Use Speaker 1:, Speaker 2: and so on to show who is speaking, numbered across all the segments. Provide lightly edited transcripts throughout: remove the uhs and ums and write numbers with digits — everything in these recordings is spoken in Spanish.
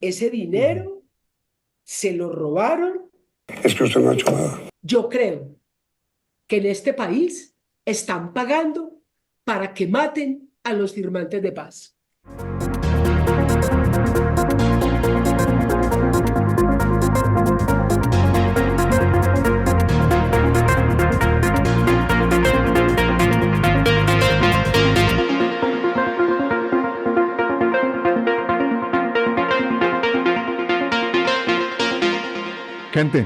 Speaker 1: ese dinero se lo robaron.
Speaker 2: Es que usted no ha hecho nada.
Speaker 1: Yo creo que en este país están pagando para que maten a los firmantes de paz.
Speaker 3: Gente,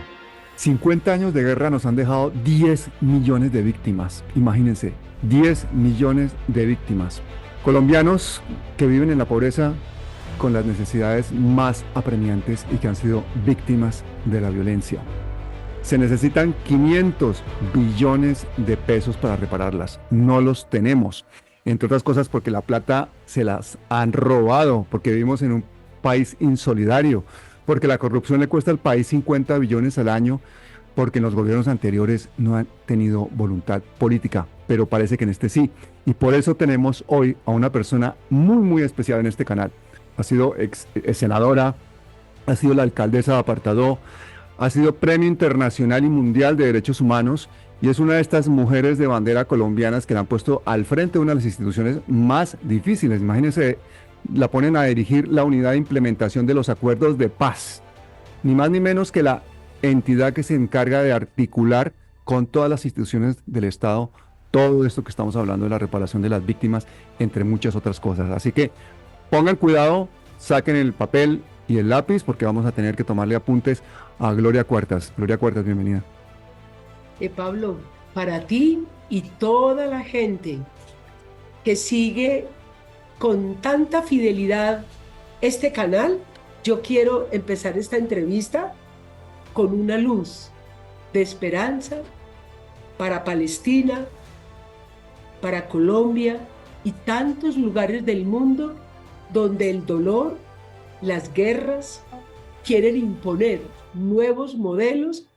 Speaker 3: 50 años de guerra nos han dejado 10 millones de víctimas. Imagínense, 10 millones de víctimas. Colombianos que viven en la pobreza con las necesidades más apremiantes y que han sido víctimas de la violencia. Se necesitan 500 billones de pesos para repararlas. No los tenemos. Entre otras cosas porque la plata se las han robado, porque vivimos en un país insolidario, porque la corrupción le cuesta al país 50 billones al año, porque en los gobiernos anteriores no han tenido voluntad política, pero parece que en este sí. Y por eso tenemos hoy a una persona muy especial en este canal. Ha sido senadora, ha sido la alcaldesa de Apartadó, ha sido Premio Internacional y Mundial de Derechos Humanos y es una de estas mujeres de bandera colombianas que la han puesto al frente de una de las instituciones más difíciles. Imagínense, la ponen a dirigir la unidad de implementación de los acuerdos de paz, ni más ni menos que la entidad que se encarga de articular con todas las instituciones del Estado todo esto que estamos hablando de la reparación de las víctimas, entre muchas otras cosas. Así que pongan cuidado, saquen el papel y el lápiz porque vamos a tener que tomarle apuntes a Gloria Cuartas. Gloria Cuartas, bienvenida.
Speaker 1: Pablo, para ti y toda la gente que sigue con tanta fidelidad este canal, yo quiero empezar esta entrevista con una luz de esperanza para Palestina, para Colombia y tantos lugares del mundo donde el dolor, las guerras quieren imponer nuevos modelos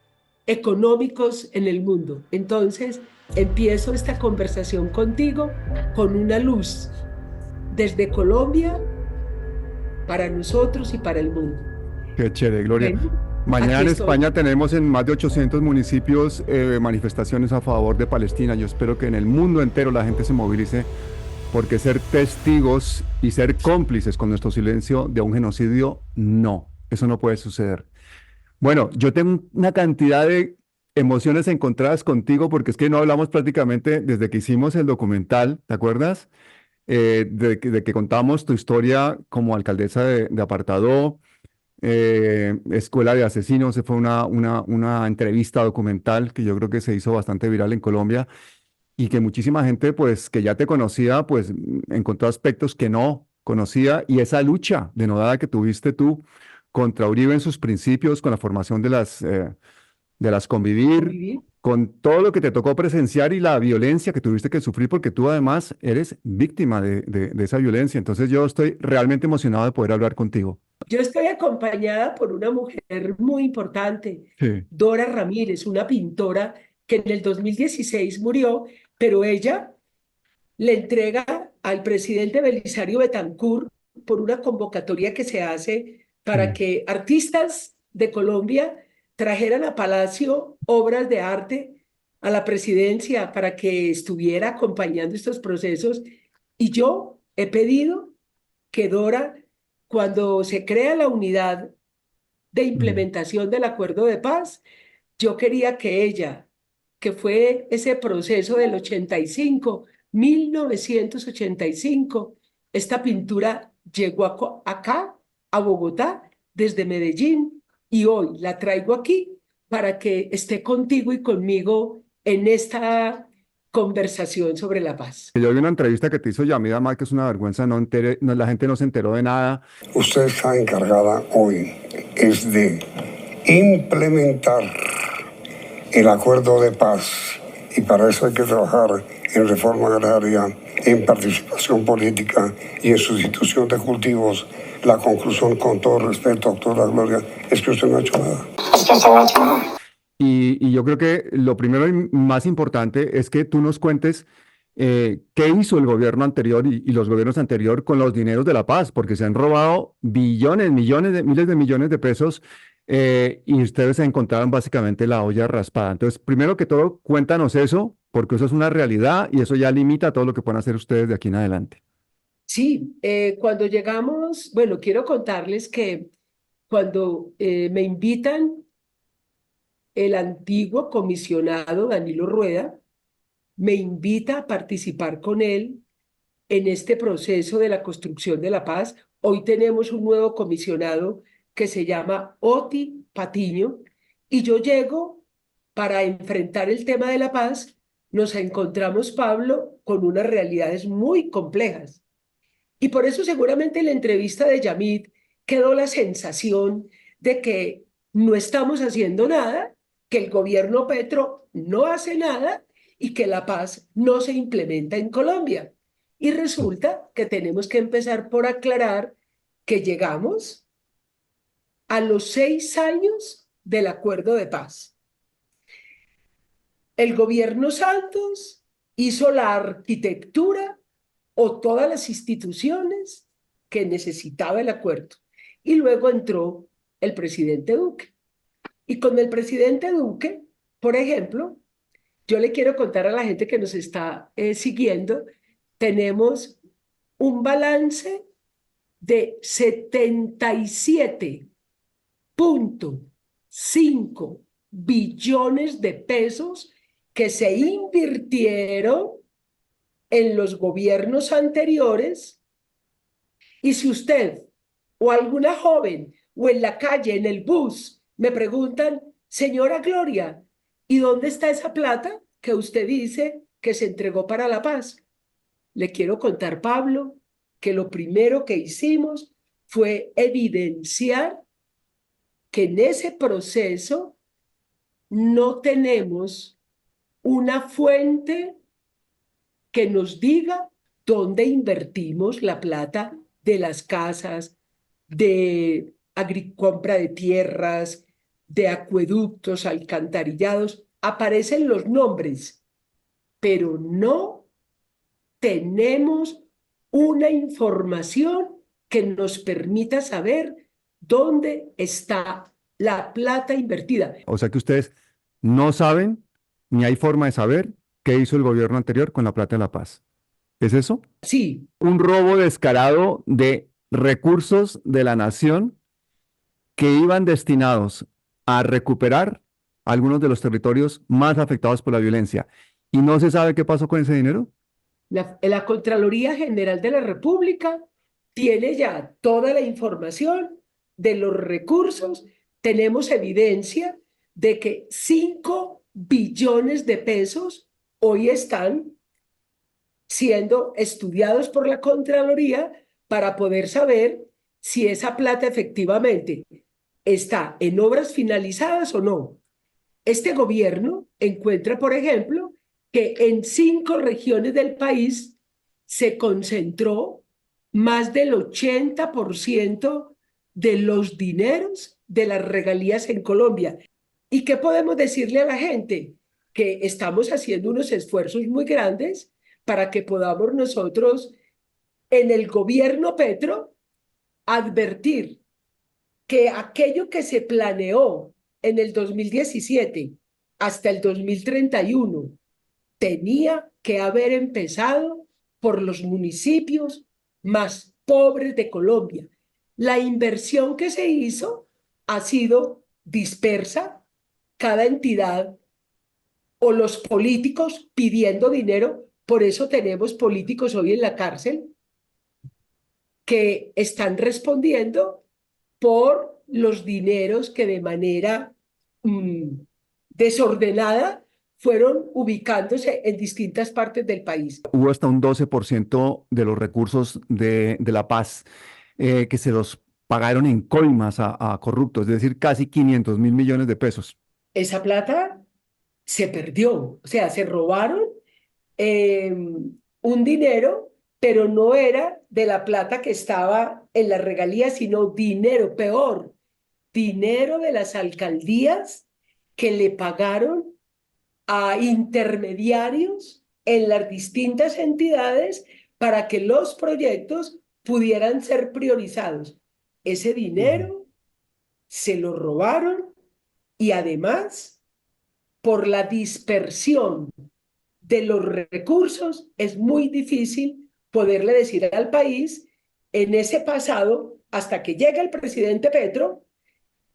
Speaker 1: económicos en el mundo. Entonces, empiezo esta conversación contigo con una luz desde Colombia para nosotros y para el mundo.
Speaker 3: Qué chévere, Gloria.
Speaker 1: Bueno,
Speaker 3: mañana en España tenemos en más de 800 municipios manifestaciones a favor de Palestina. Yo espero que en el mundo entero la gente se movilice porque ser testigos y ser cómplices con nuestro silencio de un genocidio, no, eso no puede suceder. Bueno, yo tengo una cantidad de emociones encontradas contigo porque es que no hablamos prácticamente desde que hicimos el documental, ¿te acuerdas? De que contamos tu historia como alcaldesa de Apartadó, Escuela de Asesinos. Fue una entrevista documental que yo creo que se hizo bastante viral en Colombia y que muchísima gente pues que ya te conocía pues encontró aspectos que no conocía, y esa lucha denodada que tuviste tú contra Uribe en sus principios, con la formación de las Convivir, con todo lo que te tocó presenciar y la violencia que tuviste que sufrir, porque tú además eres víctima de esa violencia. Entonces yo estoy realmente emocionado de poder hablar contigo.
Speaker 1: Yo estoy acompañada por una mujer muy importante,
Speaker 3: Sí.
Speaker 1: Dora Ramírez, una pintora que en el 2016 murió, pero ella le entrega al presidente Belisario Betancur por una convocatoria que se hace para que artistas de Colombia trajeran a Palacio obras de arte a la presidencia para que estuviera acompañando estos procesos. Y yo he pedido que Dora, cuando se crea la unidad de implementación del acuerdo de paz, yo quería que ella, que fue ese proceso del 85, 1985, esta pintura llegó acá, a Bogotá, desde Medellín, y hoy la traigo aquí para que esté contigo y conmigo en esta conversación sobre la paz.
Speaker 3: Yo vi una entrevista que te hizo Yamida Mal, que es una vergüenza, la gente no se enteró de nada.
Speaker 2: Usted está encargada hoy es de implementar el acuerdo de paz, y para eso hay que trabajar en reforma agraria, en participación política y en sustitución de cultivos. La conclusión, con todo respeto, doctora Gloria, es que usted no ha hecho nada.
Speaker 3: Y yo creo que lo primero y más importante es que tú nos cuentes ¿Qué hizo el gobierno anterior y los gobiernos anteriores con los dineros de la paz? Porque se han robado billones, millones de miles de millones de pesos y ustedes se encontraron básicamente la olla raspada. Entonces, primero que todo, cuéntanos eso, porque eso es una realidad y eso ya limita todo lo que pueden hacer ustedes de aquí en adelante.
Speaker 1: Sí, cuando llegamos, bueno, quiero contarles que cuando me invitan el antiguo comisionado Danilo Rueda, me invita a participar con él en este proceso de la construcción de la paz. Hoy tenemos un nuevo comisionado que se llama Oti Patiño y yo llego para enfrentar el tema de la paz. Nos encontramos, Pablo, con unas realidades muy complejas. Y por eso seguramente en la entrevista de Yamid quedó la sensación de que no estamos haciendo nada, que el gobierno Petro no hace nada y que la paz no se implementa en Colombia. Y resulta que tenemos que empezar por aclarar que llegamos a los 6 años del acuerdo de paz. El gobierno Santos hizo la arquitectura o todas las instituciones que necesitaba el acuerdo. Y luego entró el presidente Duque. Y con el presidente Duque, por ejemplo, yo le quiero contar a la gente que nos está siguiendo, tenemos un balance de 77,5 billones de pesos que se invirtieron en los gobiernos anteriores. Y si usted o alguna joven o en la calle, en el bus, me preguntan, señora Gloria, ¿y dónde está esa plata que usted dice que se entregó para la paz? Le quiero contar, Pablo, que lo primero que hicimos fue evidenciar que en ese proceso no tenemos una fuente que nos diga dónde invertimos la plata de las casas, de compra de tierras, de acueductos, alcantarillados. Aparecen los nombres, pero no tenemos una información que nos permita saber dónde está la plata invertida.
Speaker 3: O sea que ustedes no saben ni hay forma de saber qué hizo el gobierno anterior con la plata de la paz. ¿Es eso?
Speaker 1: Sí,
Speaker 3: Un robo descarado de recursos de la nación que iban destinados a recuperar algunos de los territorios más afectados por la violencia. ¿Y no se sabe qué pasó con ese dinero?
Speaker 1: la Contraloría General de la República tiene ya toda la información de los recursos. Tenemos evidencia de que 5 billones de pesos hoy están siendo estudiados por la Contraloría para poder saber si esa plata efectivamente está en obras finalizadas o no. Este gobierno encuentra, por ejemplo, que en 5 regiones del país se concentró más del 80% de los dineros de las regalías en Colombia. ¿Y qué podemos decirle a la gente? Que estamos haciendo unos esfuerzos muy grandes para que podamos nosotros en el gobierno Petro advertir que aquello que se planeó en el 2017 hasta el 2031 tenía que haber empezado por los municipios más pobres de Colombia. La inversión que se hizo ha sido dispersa, cada entidad o los políticos pidiendo dinero. Por eso tenemos políticos hoy en la cárcel que están respondiendo por los dineros que de manera desordenada fueron ubicándose en distintas partes del país.
Speaker 3: Hubo hasta un 12% de los recursos de la paz que se los pagaron en coimas a corruptos, es decir, casi 500.000 millones de pesos.
Speaker 1: Esa plata se perdió, o sea, se robaron un dinero, pero no era de la plata que estaba en las regalías, sino dinero, peor, dinero de las alcaldías que le pagaron a intermediarios en las distintas entidades para que los proyectos pudieran ser priorizados. Ese dinero se lo robaron y además, por la dispersión de los recursos, es muy difícil poderle decir al país en ese pasado, hasta que llegue el presidente Petro,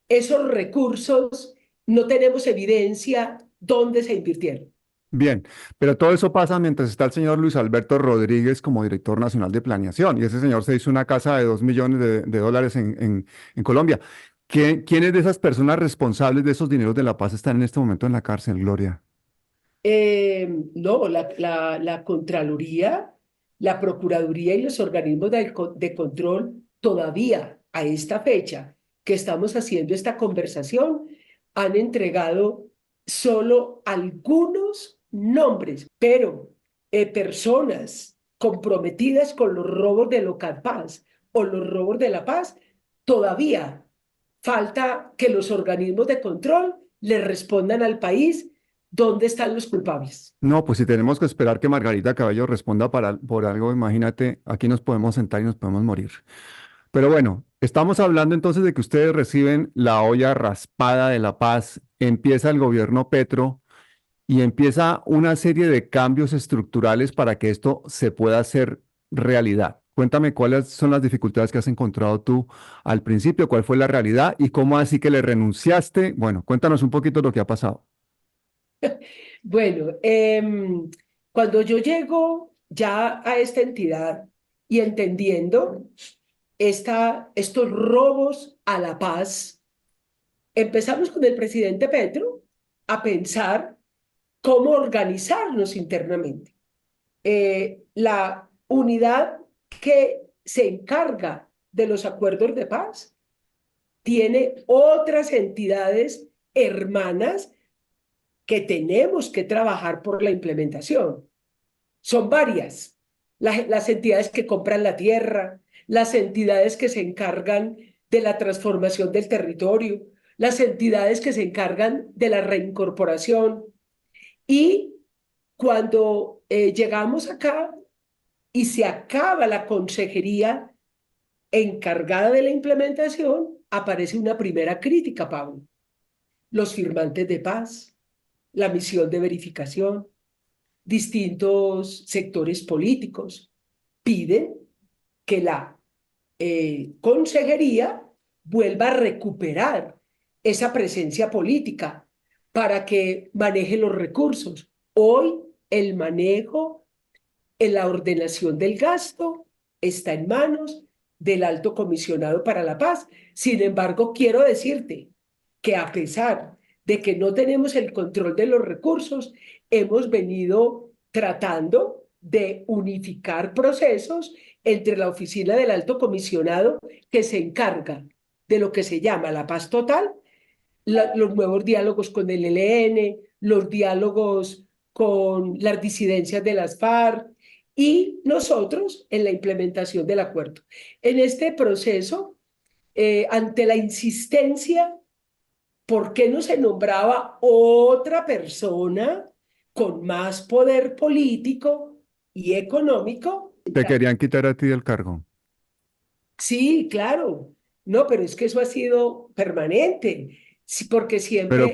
Speaker 1: esos recursos no tenemos evidencia dónde se invirtieron.
Speaker 3: Bien, pero todo eso pasa mientras está el señor Luis Alberto Rodríguez como director nacional de planeación, y ese señor se hizo una casa de 2 millones de dólares en Colombia. ¿Quiénes de esas personas responsables de esos dineros de la paz están en este momento en la cárcel, Gloria?
Speaker 1: No, la Contraloría, la Procuraduría y los organismos de control todavía a esta fecha que estamos haciendo esta conversación han entregado solo algunos nombres, pero personas comprometidas con los robos de Locapaz o los robos de la paz, todavía falta que los organismos de control le respondan al país dónde están los culpables.
Speaker 3: No, pues si tenemos que esperar que Margarita Cabello responda por algo, imagínate, aquí nos podemos sentar y nos podemos morir. Pero bueno, estamos hablando entonces de que ustedes reciben la olla raspada de la paz, empieza el gobierno Petro y empieza una serie de cambios estructurales para que esto se pueda hacer realidad. Cuéntame cuáles son las dificultades que has encontrado tú al principio, cuál fue la realidad y cómo así que le renunciaste. Bueno, cuéntanos un poquito lo que ha pasado.
Speaker 1: Bueno, cuando yo llego ya a esta entidad y entendiendo estos robos a la paz, empezamos con el presidente Petro a pensar cómo organizarnos internamente. La unidad que se encarga de los acuerdos de paz tiene otras entidades hermanas que tenemos que trabajar por la implementación. Son varias. Las entidades que compran la tierra, las entidades que se encargan de la transformación del territorio, las entidades que se encargan de la reincorporación. Y cuando llegamos acá y se acaba la consejería encargada de la implementación, aparece una primera crítica, Pablo. Los firmantes de paz, la misión de verificación, distintos sectores políticos piden que la consejería vuelva a recuperar esa presencia política para que maneje los recursos. Hoy el manejo en la ordenación del gasto está en manos del Alto Comisionado para la Paz. Sin embargo, quiero decirte que a pesar de que no tenemos el control de los recursos, hemos venido tratando de unificar procesos entre la oficina del Alto Comisionado, que se encarga de lo que se llama la paz total, los nuevos diálogos con el ELN, los diálogos con las disidencias de las FARC y nosotros en la implementación del acuerdo. En este proceso, ante la insistencia, ¿por qué no se nombraba otra persona con más poder político y económico?
Speaker 3: Te querían quitar a ti del cargo.
Speaker 1: Sí, claro. No, pero es que eso ha sido permanente. Sí, porque
Speaker 3: Pero
Speaker 1: siempre hay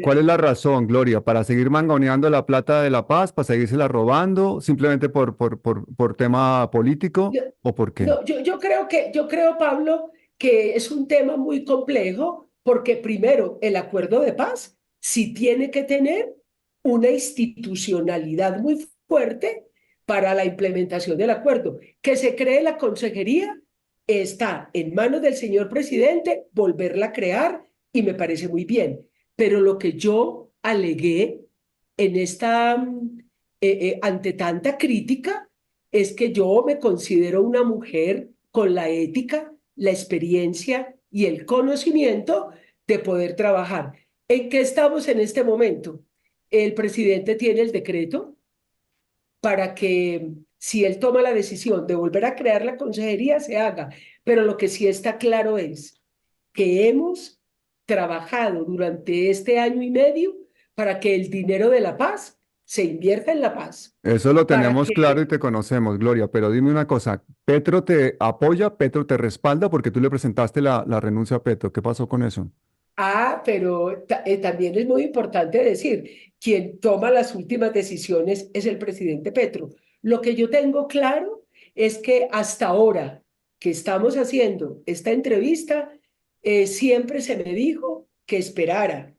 Speaker 3: cuál es la razón, Gloria? ¿Para seguir mangoneando la plata de la paz? ¿Para seguírsela robando? ¿Simplemente por tema político?
Speaker 1: yo,
Speaker 3: ¿O por qué?
Speaker 1: no, yo creo, Pablo, que es un tema muy complejo porque primero el acuerdo de paz sí tiene que tener una institucionalidad muy fuerte para la implementación del acuerdo. Que se cree la consejería está en manos del señor presidente, volverla a crear y me parece muy bien. Pero lo que yo alegué en ante tanta crítica es que yo me considero una mujer con la ética, la experiencia y el conocimiento de poder trabajar. ¿En qué estamos en este momento? El presidente tiene el decreto para que si él toma la decisión de volver a crear la consejería, se haga. Pero lo que sí está claro es que hemos trabajado durante este año y medio para que el dinero de la paz se invierta en la paz
Speaker 3: Eso lo
Speaker 1: para
Speaker 3: tenemos claro
Speaker 1: que,
Speaker 3: y te conocemos, Gloria, pero dime una cosa, ¿Petro te apoya, Petro te respalda porque tú le presentaste la renuncia a Petro? ¿Qué pasó con eso?
Speaker 1: pero también es muy importante decir, quien toma las últimas decisiones es el presidente Petro. Lo que yo tengo claro es que hasta ahora que estamos haciendo esta entrevista, siempre se me dijo que esperara.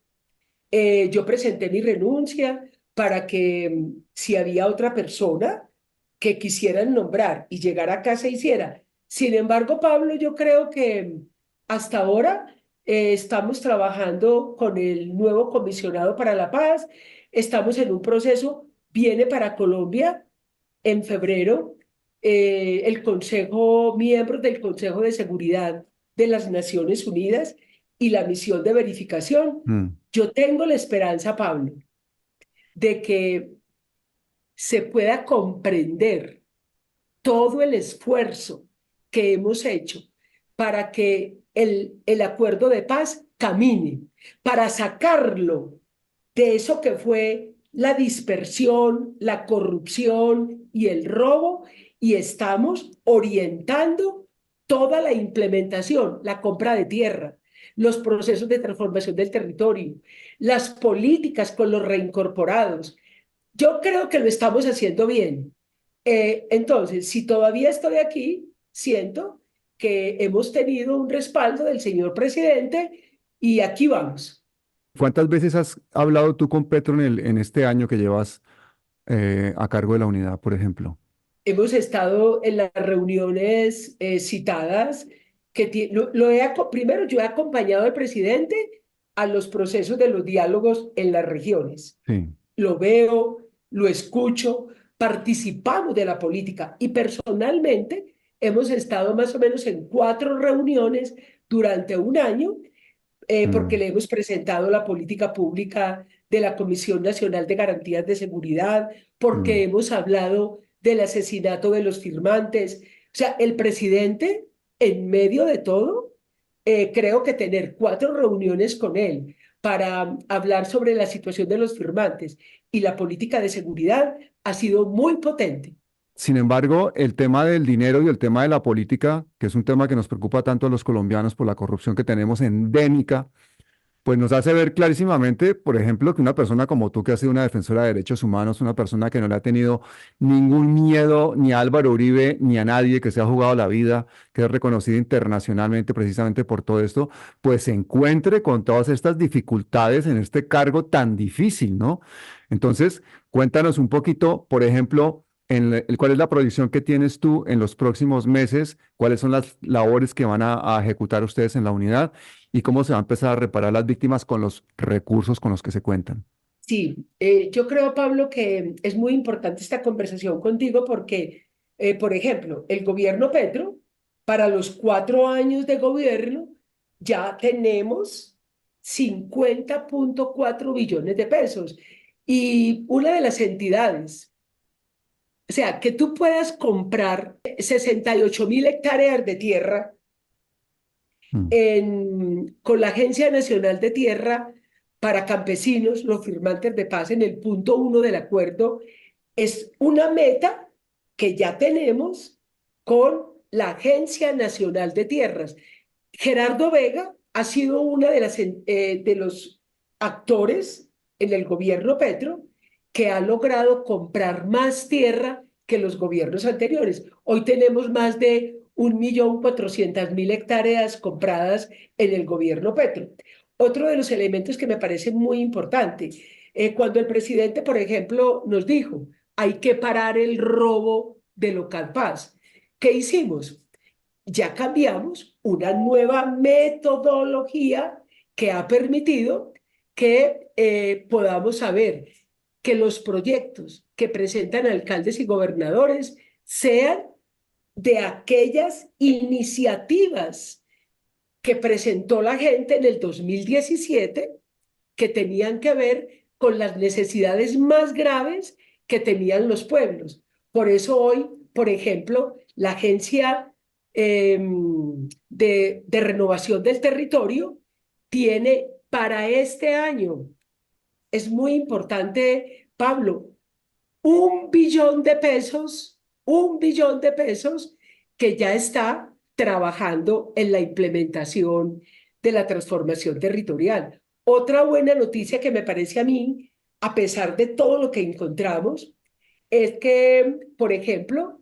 Speaker 1: Yo presenté mi renuncia para que si había otra persona que quisieran nombrar y llegar acá se hiciera. Sin embargo, Pablo, yo creo que hasta ahora estamos trabajando con el nuevo comisionado para la paz, estamos en un proceso, viene para Colombia en febrero el Consejo, miembros del Consejo de Seguridad de las Naciones Unidas y la misión de verificación.
Speaker 3: Mm.
Speaker 1: Yo tengo la esperanza, Pablo, de que se pueda comprender todo el esfuerzo que hemos hecho para que el acuerdo de paz camine, para sacarlo de eso que fue la dispersión, la corrupción y el robo, y estamos orientando toda la implementación, la compra de tierra, los procesos de transformación del territorio, las políticas con los reincorporados. Yo creo que lo estamos haciendo bien. Entonces, si todavía estoy aquí, siento que hemos tenido un respaldo del señor presidente y aquí vamos.
Speaker 3: ¿Cuántas veces has hablado tú con Petro en este año que llevas a cargo de la unidad, por ejemplo?
Speaker 1: Hemos estado en las reuniones citadas, primero yo he acompañado al presidente a los procesos de los diálogos en las regiones.
Speaker 3: Sí.
Speaker 1: Lo veo, lo escucho, participamos de la política y personalmente hemos estado más o menos en 4 reuniones durante un año porque
Speaker 3: Mm,
Speaker 1: le hemos presentado la política pública de la Comisión Nacional de Garantías de Seguridad, porque
Speaker 3: mm.
Speaker 1: hemos hablado del asesinato de los firmantes. O sea, el presidente, en medio de todo, creo que tener 4 reuniones con él para hablar sobre la situación de los firmantes y la política de seguridad ha sido muy potente.
Speaker 3: Sin embargo, el tema del dinero y el tema de la política, que es un tema que nos preocupa tanto a los colombianos por la corrupción que tenemos endémica, pues nos hace ver clarísimamente, por ejemplo, que una persona como tú, que ha sido una defensora de derechos humanos, una persona que no le ha tenido ningún miedo ni a Álvaro Uribe ni a nadie, que se ha jugado la vida, que es reconocida internacionalmente precisamente por todo esto, pues se encuentre con todas estas dificultades en este cargo tan difícil, ¿no? Entonces, cuéntanos un poquito, por ejemplo, cuál es la proyección que tienes tú en los próximos meses, cuáles son las labores que van a ejecutar ustedes en la unidad y cómo se va a empezar a reparar las víctimas con los recursos con los que se cuentan.
Speaker 1: Sí, yo creo, Pablo, que es muy importante esta conversación contigo porque, por ejemplo, el gobierno Petro, para los 4 años de gobierno, ya tenemos 50,4 billones de pesos. Y una de las entidades, o sea, que tú puedas comprar 68.000 hectáreas de tierra
Speaker 3: Mm,
Speaker 1: con la Agencia Nacional de Tierra para Campesinos, los firmantes de paz, en el punto 1 del acuerdo, es una meta que ya tenemos con la Agencia Nacional de Tierras. Gerardo Vega ha sido una de los actores en el gobierno Petro que ha logrado comprar más tierra que los gobiernos anteriores. Hoy tenemos más de 1.400.000 hectáreas compradas en el gobierno Petro. Otro de los elementos que me parece muy importante, cuando el presidente, por ejemplo, nos dijo, hay que parar el robo de Local Paz. ¿Qué hicimos? Ya cambiamos una nueva metodología que ha permitido que podamos saber que los proyectos que presentan alcaldes y gobernadores sean de aquellas iniciativas que presentó la gente en el 2017 que tenían que ver con las necesidades más graves que tenían los pueblos. Por eso hoy, por ejemplo, la Agencia de Renovación del Territorio tiene para este año, es muy importante, Pablo, un billón de pesos que ya está trabajando en la implementación de la transformación territorial. Otra buena noticia que me parece a mí, a pesar de todo lo que encontramos, es que, por ejemplo,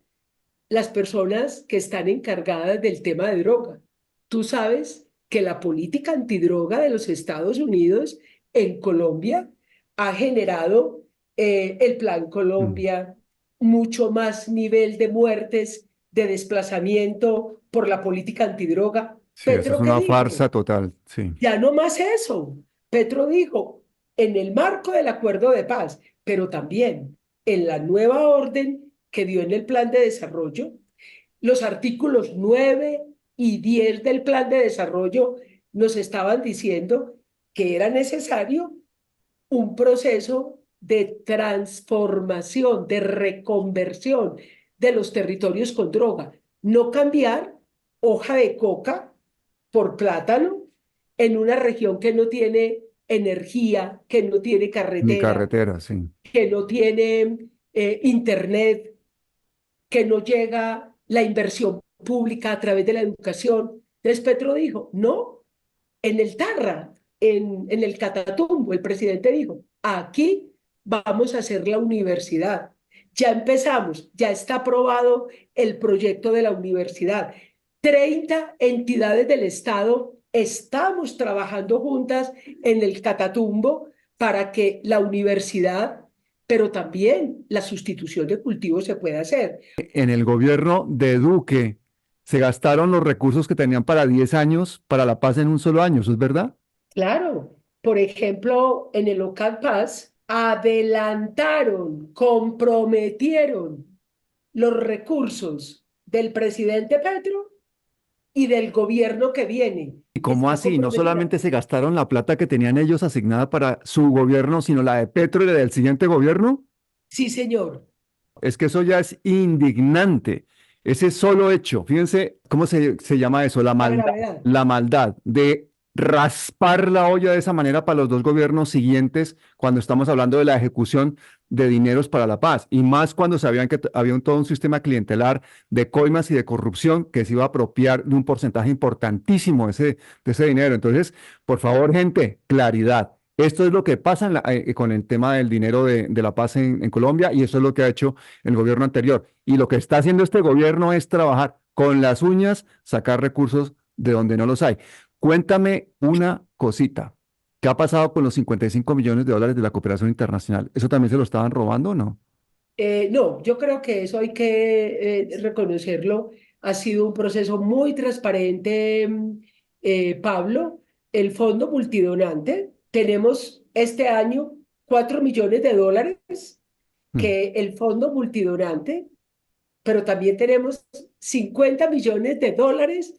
Speaker 1: las personas que están encargadas del tema de droga, tú sabes que la política antidroga de los Estados Unidos en Colombia ha generado el Plan
Speaker 3: Mm.
Speaker 1: Colombia, mucho más nivel de muertes, de desplazamiento por la política antidroga.
Speaker 3: Sí, eso es
Speaker 1: ¿Petro qué
Speaker 3: una
Speaker 1: dijo?
Speaker 3: farsa total, sí.
Speaker 1: Ya no más eso. Petro dijo, en el marco del acuerdo de paz, pero también en la nueva orden que dio en el plan de desarrollo, los artículos 9 y 10 del plan de desarrollo nos estaban diciendo que era necesario un proceso de transformación, de reconversión de los territorios con droga. No cambiar hoja de coca por plátano en una región que no tiene energía, que no tiene
Speaker 3: Ni
Speaker 1: carretera,
Speaker 3: carretera, sí.
Speaker 1: que no tiene internet, que no llega la inversión pública a través de la educación. Entonces Petro dijo, no, en el Tarra, en el Catatumbo, el presidente dijo, aquí vamos a hacer la universidad. Ya empezamos, ya está aprobado el proyecto de la universidad. 30 entidades del Estado estamos trabajando juntas en el Catatumbo para que la universidad, pero también la sustitución de cultivos se pueda hacer.
Speaker 3: En el gobierno de Duque se gastaron los recursos que tenían para 10 años para la paz en un solo año, ¿eso es verdad?
Speaker 1: Claro, por ejemplo, en el Local Pass adelantaron, comprometieron los recursos del presidente Petro y del gobierno que viene.
Speaker 3: ¿Y cómo
Speaker 1: Está
Speaker 3: así? No
Speaker 1: comprometida.
Speaker 3: solamente se gastaron la plata que tenían ellos asignada para su gobierno, sino la de Petro y la del siguiente gobierno.
Speaker 1: Sí, señor.
Speaker 3: Es que eso ya es indignante. Ese solo hecho, fíjense cómo se llama eso,
Speaker 1: La gravedad.
Speaker 3: la maldad de raspar la olla de esa manera para los dos gobiernos siguientes cuando estamos hablando de la ejecución de dineros para la paz. Y más cuando sabían que había todo un sistema clientelar de coimas y de corrupción que se iba a apropiar de un porcentaje importantísimo de ese dinero. Entonces, por favor, gente, claridad. Esto es lo que pasa con el tema del dinero de la paz en Colombia y eso es lo que ha hecho el gobierno anterior. Y lo que está haciendo este gobierno es trabajar con las uñas, sacar recursos de donde no los hay. Cuéntame una cosita. ¿Qué ha pasado con los 55 millones de dólares de la cooperación internacional? ¿Eso también se lo estaban robando o no?
Speaker 1: No, yo creo que eso hay que reconocerlo. Ha sido un proceso muy transparente, Pablo. El fondo multidonante, tenemos este año 4 millones de dólares
Speaker 3: Mm.
Speaker 1: que el fondo multidonante, pero también tenemos 50 millones de dólares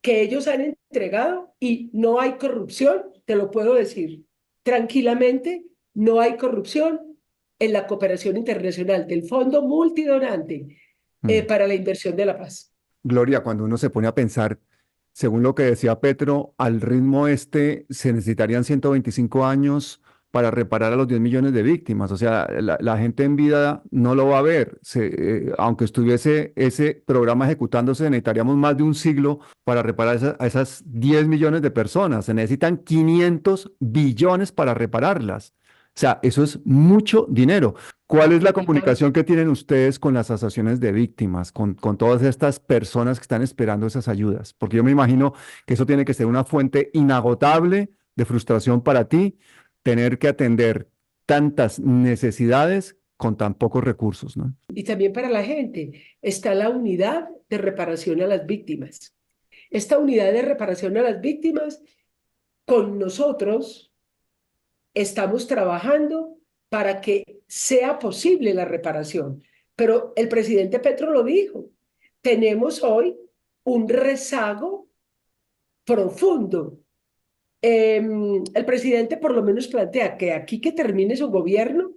Speaker 1: que ellos han entregado y no hay corrupción, te lo puedo decir tranquilamente, no hay corrupción en la cooperación internacional del Fondo Multidonante
Speaker 3: Mm.
Speaker 1: para la inversión de la paz.
Speaker 3: Gloria, cuando uno se pone a pensar, según lo que decía Petro, al ritmo este se necesitarían 125 años para reparar a los 10 millones de víctimas. O sea, la gente en vida no lo va a ver. Aunque estuviese ese programa ejecutándose, necesitaríamos más de un siglo para reparar a esas 10 millones de personas. Se necesitan 500 billones para repararlas. O sea, eso es mucho dinero. ¿Cuál es la comunicación que tienen ustedes con las asociaciones de víctimas, con todas estas personas que están esperando esas ayudas? Porque yo me imagino que eso tiene que ser una fuente inagotable de frustración para ti, tener que atender tantas necesidades con tan pocos recursos, ¿no?
Speaker 1: Y también para la gente está la unidad de reparación a las víctimas. Esta unidad de reparación a las víctimas, con nosotros estamos trabajando para que sea posible la reparación. Pero el presidente Petro lo dijo, tenemos hoy un rezago profundo. El presidente por lo menos plantea que aquí que termine su gobierno,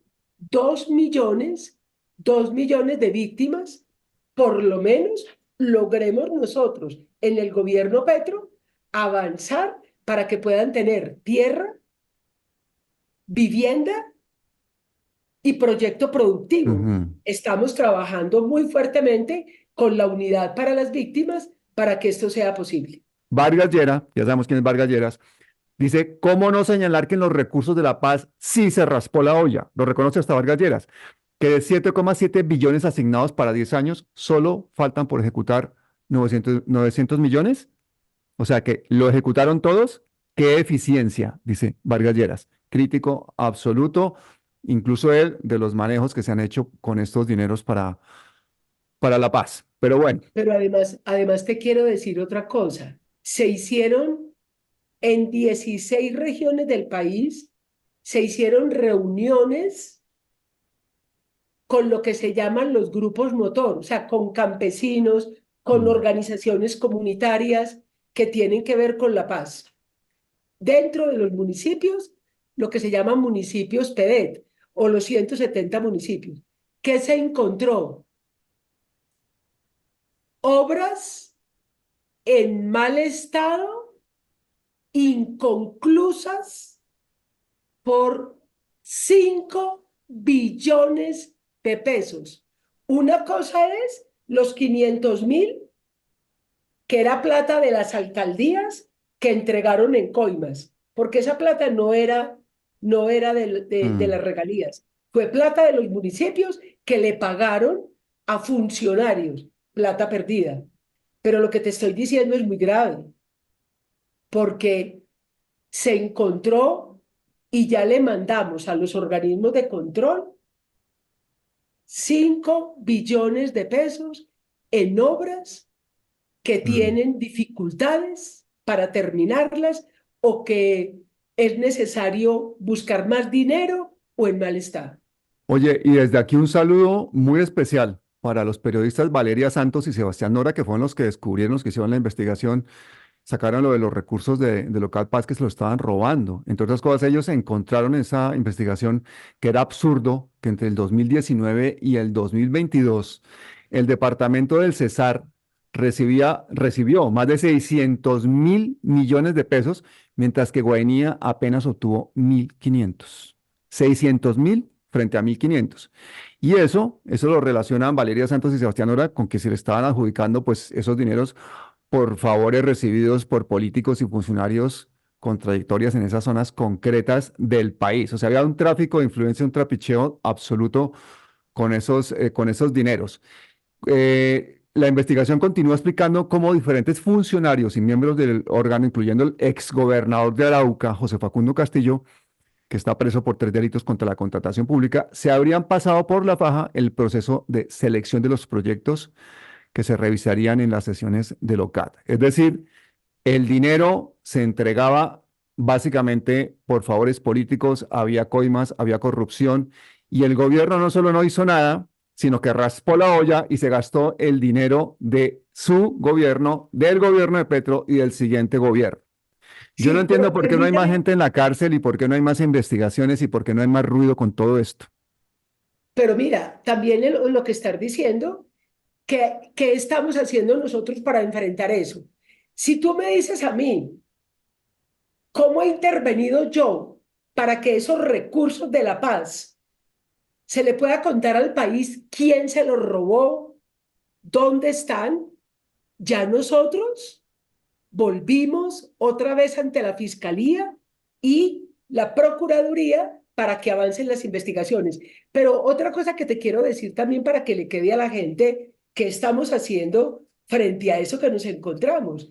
Speaker 1: 2 millones de víctimas, por lo menos logremos nosotros en el gobierno Petro avanzar para que puedan tener tierra, vivienda y proyecto productivo.
Speaker 3: Ujú.
Speaker 1: Estamos trabajando muy fuertemente con la unidad para las víctimas para que esto sea posible.
Speaker 3: Vargas Lleras, ya sabemos quién es Vargas Lleras, dice, ¿cómo no señalar que en los recursos de la paz sí se raspó la olla? Lo reconoce hasta Vargas Lleras, que de 7,7 billones asignados para 10 años, solo faltan por ejecutar 900 millones. O sea que lo ejecutaron todos. ¡Qué eficiencia! Dice Vargas Lleras. Crítico absoluto, incluso él, de los manejos que se han hecho con estos dineros para la paz. Pero bueno,
Speaker 1: Pero además te quiero decir otra cosa. Se hicieron en 16 regiones del país, se hicieron reuniones con lo que se llaman los grupos motor, o sea, con campesinos, con
Speaker 3: mm,
Speaker 1: organizaciones comunitarias que tienen que ver con la paz. Dentro de los municipios, lo que se llaman municipios PEDET o los 170 municipios. ¿Qué se encontró? Obras en mal estado, inconclusas, por 5 billones de pesos. Una cosa es los 500.000, que era plata de las alcaldías que entregaron en coimas, porque esa plata no era de
Speaker 3: mm.
Speaker 1: las regalías, fue plata de los municipios que le pagaron a funcionarios, plata perdida. Pero lo que te estoy diciendo es muy grave, porque se encontró y ya le mandamos a los organismos de control 5 billones de pesos en obras que
Speaker 3: Mm.
Speaker 1: tienen dificultades para terminarlas o que es necesario buscar más dinero o en mal estado.
Speaker 3: Oye, y desde aquí un saludo muy especial para los periodistas Valeria Santos y Sebastián Nora, que fueron los que descubrieron, los que hicieron la investigación, sacaron lo de los recursos de Local Paz que se lo estaban robando. Entre otras cosas, ellos encontraron en esa investigación que era absurdo que entre el 2019 y el 2022 el departamento del Cesar recibió más de 600.000 millones de pesos, mientras que Guainía apenas obtuvo 1.500. 600.000 frente a 1.500. Y eso lo relacionan Valeria Santos y Sebastián Ora con que se le estaban adjudicando pues esos dineros por favores recibidos por políticos y funcionarios con trayectorias en esas zonas concretas del país. O sea, había un tráfico de influencia, un trapicheo absoluto con esos dineros. La investigación continúa explicando cómo diferentes funcionarios y miembros del órgano, incluyendo el exgobernador de Arauca, José Facundo Castillo, que está preso por 3 delitos contra la contratación pública, se habrían pasado por la faja el proceso de selección de los proyectos que se revisarían en las sesiones del OCAT. Es decir, el dinero se entregaba básicamente por favores políticos, había coimas, había corrupción, y el gobierno no solo no hizo nada, sino que raspó la olla y se gastó el dinero de su gobierno, del gobierno de Petro y del siguiente gobierno. Yo no
Speaker 1: Sí,
Speaker 3: entiendo
Speaker 1: pero
Speaker 3: por qué no hay más
Speaker 1: permíteme,
Speaker 3: gente en la cárcel y por qué no hay más investigaciones y por qué no hay más ruido con todo esto.
Speaker 1: pero mira, también lo que estás diciendo, ¿qué estamos haciendo nosotros para enfrentar eso? Si tú me dices a mí, ¿cómo he intervenido yo para que esos recursos de la paz se le pueda contar al país quién se los robó, dónde están? Ya nosotros volvimos otra vez ante la Fiscalía y la Procuraduría para que avancen las investigaciones. Pero otra cosa que te quiero decir también para que le quede a la gente qué estamos haciendo frente a eso que nos encontramos.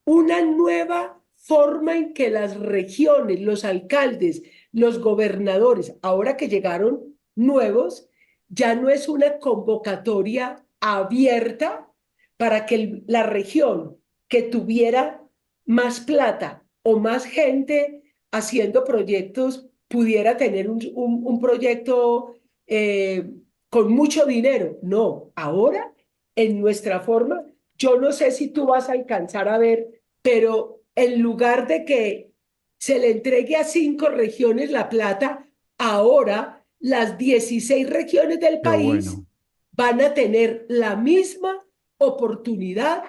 Speaker 1: Una nueva forma en que las regiones, los alcaldes, los gobernadores, ahora que llegaron nuevos, ya no es una convocatoria abierta para que la región que tuviera más plata o más gente haciendo proyectos pudiera tener un proyecto con mucho dinero. No, ahora en nuestra forma, yo no sé si tú vas a alcanzar a ver, pero en lugar de que se le entregue a 5 regiones la plata, ahora las 16 regiones del
Speaker 3: Qué
Speaker 1: país
Speaker 3: bueno.
Speaker 1: van a tener la misma oportunidad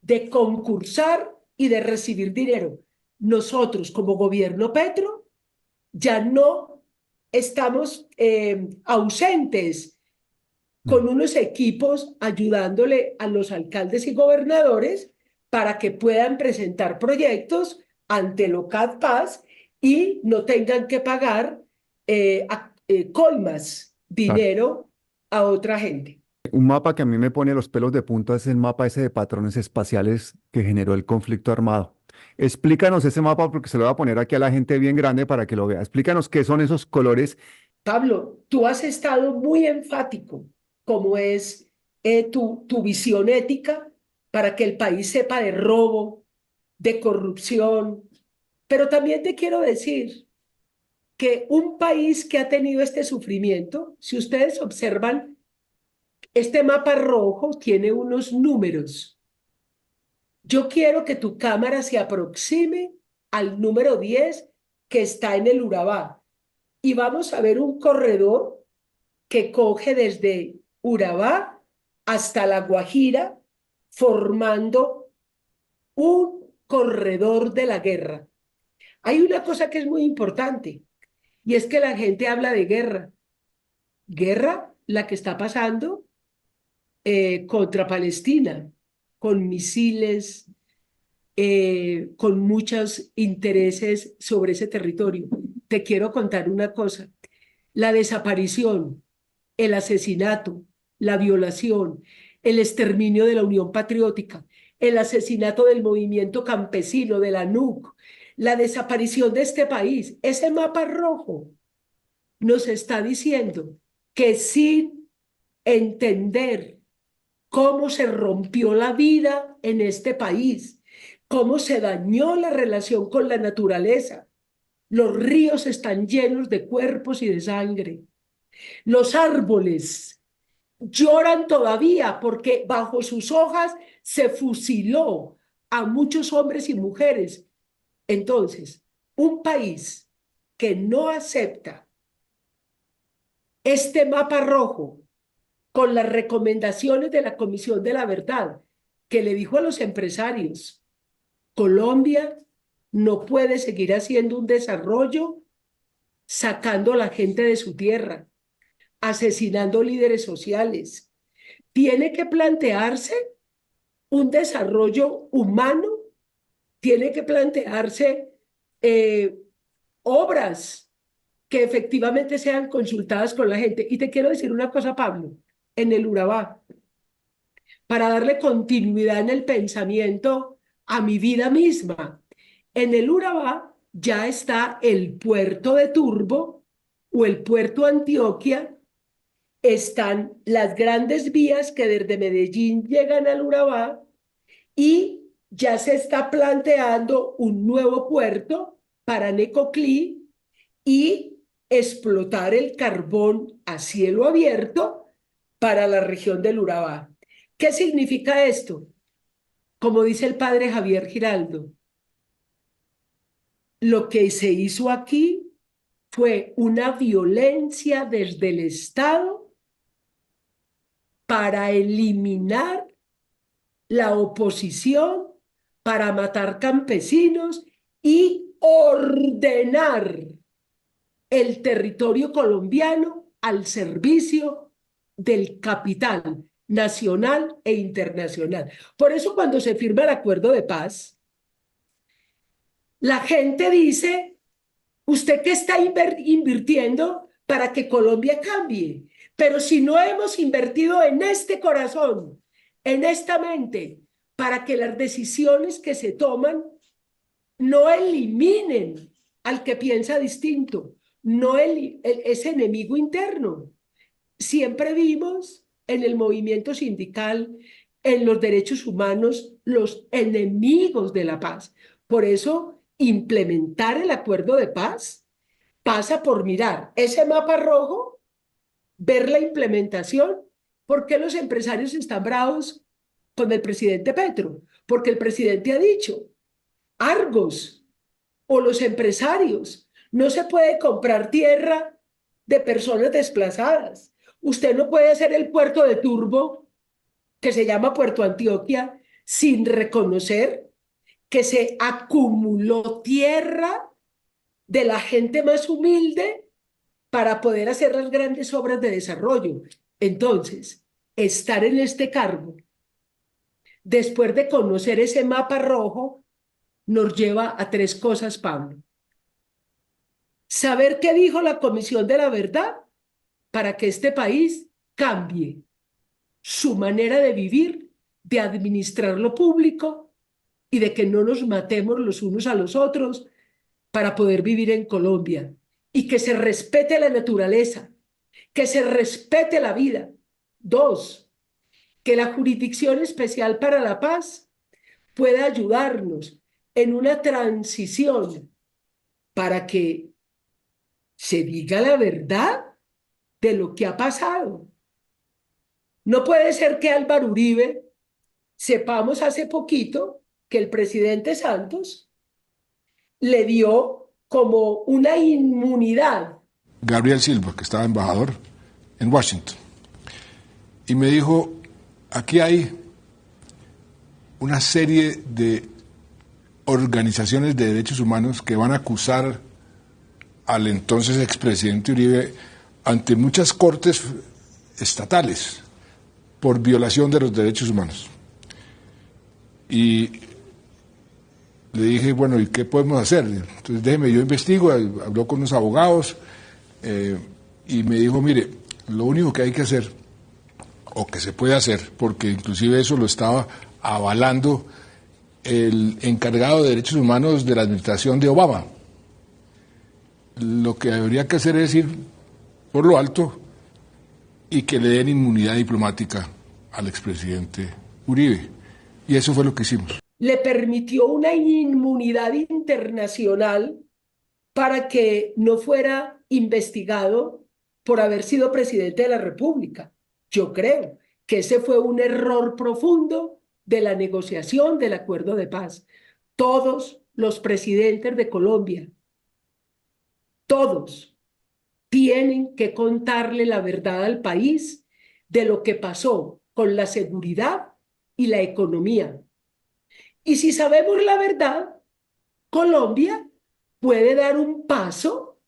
Speaker 1: de concursar y de recibir dinero. Nosotros, como gobierno Petro, ya no estamos ausentes con unos equipos ayudándole a los alcaldes y gobernadores para que puedan presentar proyectos ante el OCAD Paz y no tengan que pagar coimas,
Speaker 3: Claro.
Speaker 1: dinero a otra gente.
Speaker 3: Un mapa que a mí me pone los pelos de punta es el mapa ese de patrones espaciales que generó el conflicto armado. Explícanos ese mapa porque se lo voy a poner aquí a la gente bien grande para que lo vea. Explícanos qué son esos colores.
Speaker 1: Pablo, tú has estado muy enfático, como es tu visión ética para que el país sepa de robo, de corrupción, pero también te quiero decir que un país que ha tenido este sufrimiento, si ustedes observan, este mapa rojo tiene unos números. Yo quiero que tu cámara se aproxime al número 10 que está en el Urabá y vamos a ver un corredor que coge desde Urabá hasta La Guajira, formando un corredor de la guerra. Hay una cosa que es muy importante y es que la gente habla de guerra. Guerra la que está pasando contra Palestina, con misiles, con muchos intereses sobre ese territorio. Te quiero contar una cosa. La desaparición, el asesinato, la violación, el exterminio de la Unión Patriótica, el asesinato del movimiento campesino, de la NUC, la desaparición de este país, ese mapa rojo nos está diciendo que sin entender cómo se rompió la vida en este país, cómo se dañó la relación con la naturaleza, los ríos están llenos de cuerpos y de sangre, los árboles lloran todavía porque bajo sus hojas se fusiló a muchos hombres y mujeres. Entonces, un país que no acepta este mapa rojo con las recomendaciones de la Comisión de la Verdad, que le dijo a los empresarios, Colombia no puede seguir haciendo un desarrollo sacando a la gente de su tierra, asesinando líderes sociales. Tiene que plantearse un desarrollo humano, tiene que plantearse obras que efectivamente sean consultadas con la gente. Y te quiero decir una cosa, Pablo, en el Urabá, para darle continuidad en el pensamiento a mi vida misma. En el Urabá ya está el puerto de Turbo o el puerto Antioquia, están las grandes vías que desde Medellín llegan al Urabá y ya se está planteando un nuevo puerto para Necoclí y explotar el carbón a cielo abierto para la región del Urabá. ¿Qué significa esto? Como dice el padre Javier Giraldo, lo que se hizo aquí fue una violencia desde el Estado para eliminar la oposición, para matar campesinos y ordenar el territorio colombiano al servicio del capital nacional e internacional. Por eso cuando se firma el acuerdo de paz, la gente dice, ¿usted qué está invirtiendo para que Colombia cambie? Pero si no hemos invertido en este corazón, en esta mente, para que las decisiones que se toman no eliminen al que piensa distinto, no ese enemigo interno. Siempre vimos en el movimiento sindical, en los derechos humanos, los enemigos de la paz. Por eso, implementar el acuerdo de paz pasa por mirar ese mapa rojo, ver la implementación. ¿Por qué los empresarios están bravos con el presidente Petro? Porque el presidente ha dicho, Argos o los empresarios, no se puede comprar tierra de personas desplazadas. Usted no puede hacer el puerto de Turbo, que se llama Puerto Antioquia, sin reconocer que se acumuló tierra de la gente más humilde para poder hacer las grandes obras de desarrollo. Entonces, estar en este cargo, después de conocer ese mapa rojo, nos lleva a tres cosas, Pablo. Saber qué dijo la Comisión de la Verdad para que este país cambie su manera de vivir, de administrar lo público y de que no nos matemos los unos a los otros para poder vivir en Colombia y que se respete la naturaleza, que se respete la vida. Dos, que la Jurisdicción Especial para la Paz pueda ayudarnos en una transición para que se diga la verdad de lo que ha pasado. No puede ser que Álvaro Uribe sepamos hace poquito que el presidente Santos le dio como una inmunidad.
Speaker 4: Gabriel Silva, que estaba embajador en Washington, y me dijo, aquí hay una serie de organizaciones de derechos humanos que van a acusar al entonces expresidente Uribe ante muchas cortes estatales por violación de los derechos humanos. Y le dije, bueno, ¿y qué podemos hacer? Entonces déjeme, yo investigo, habló con unos abogados y me dijo, mire, lo único que hay que hacer, o que se puede hacer, porque inclusive eso lo estaba avalando el encargado de derechos humanos de la administración de Obama, lo que habría que hacer es ir por lo alto y que le den inmunidad diplomática al expresidente Uribe. Y eso fue lo que hicimos.
Speaker 1: Le permitió una inmunidad internacional para que no fuera investigado por haber sido presidente de la República. Yo creo que ese fue un error profundo de la negociación del acuerdo de paz. Todos los presidentes de Colombia, todos, tienen que contarle la verdad al país de lo que pasó con la seguridad y la economía. Y si sabemos la verdad, Colombia puede dar un paso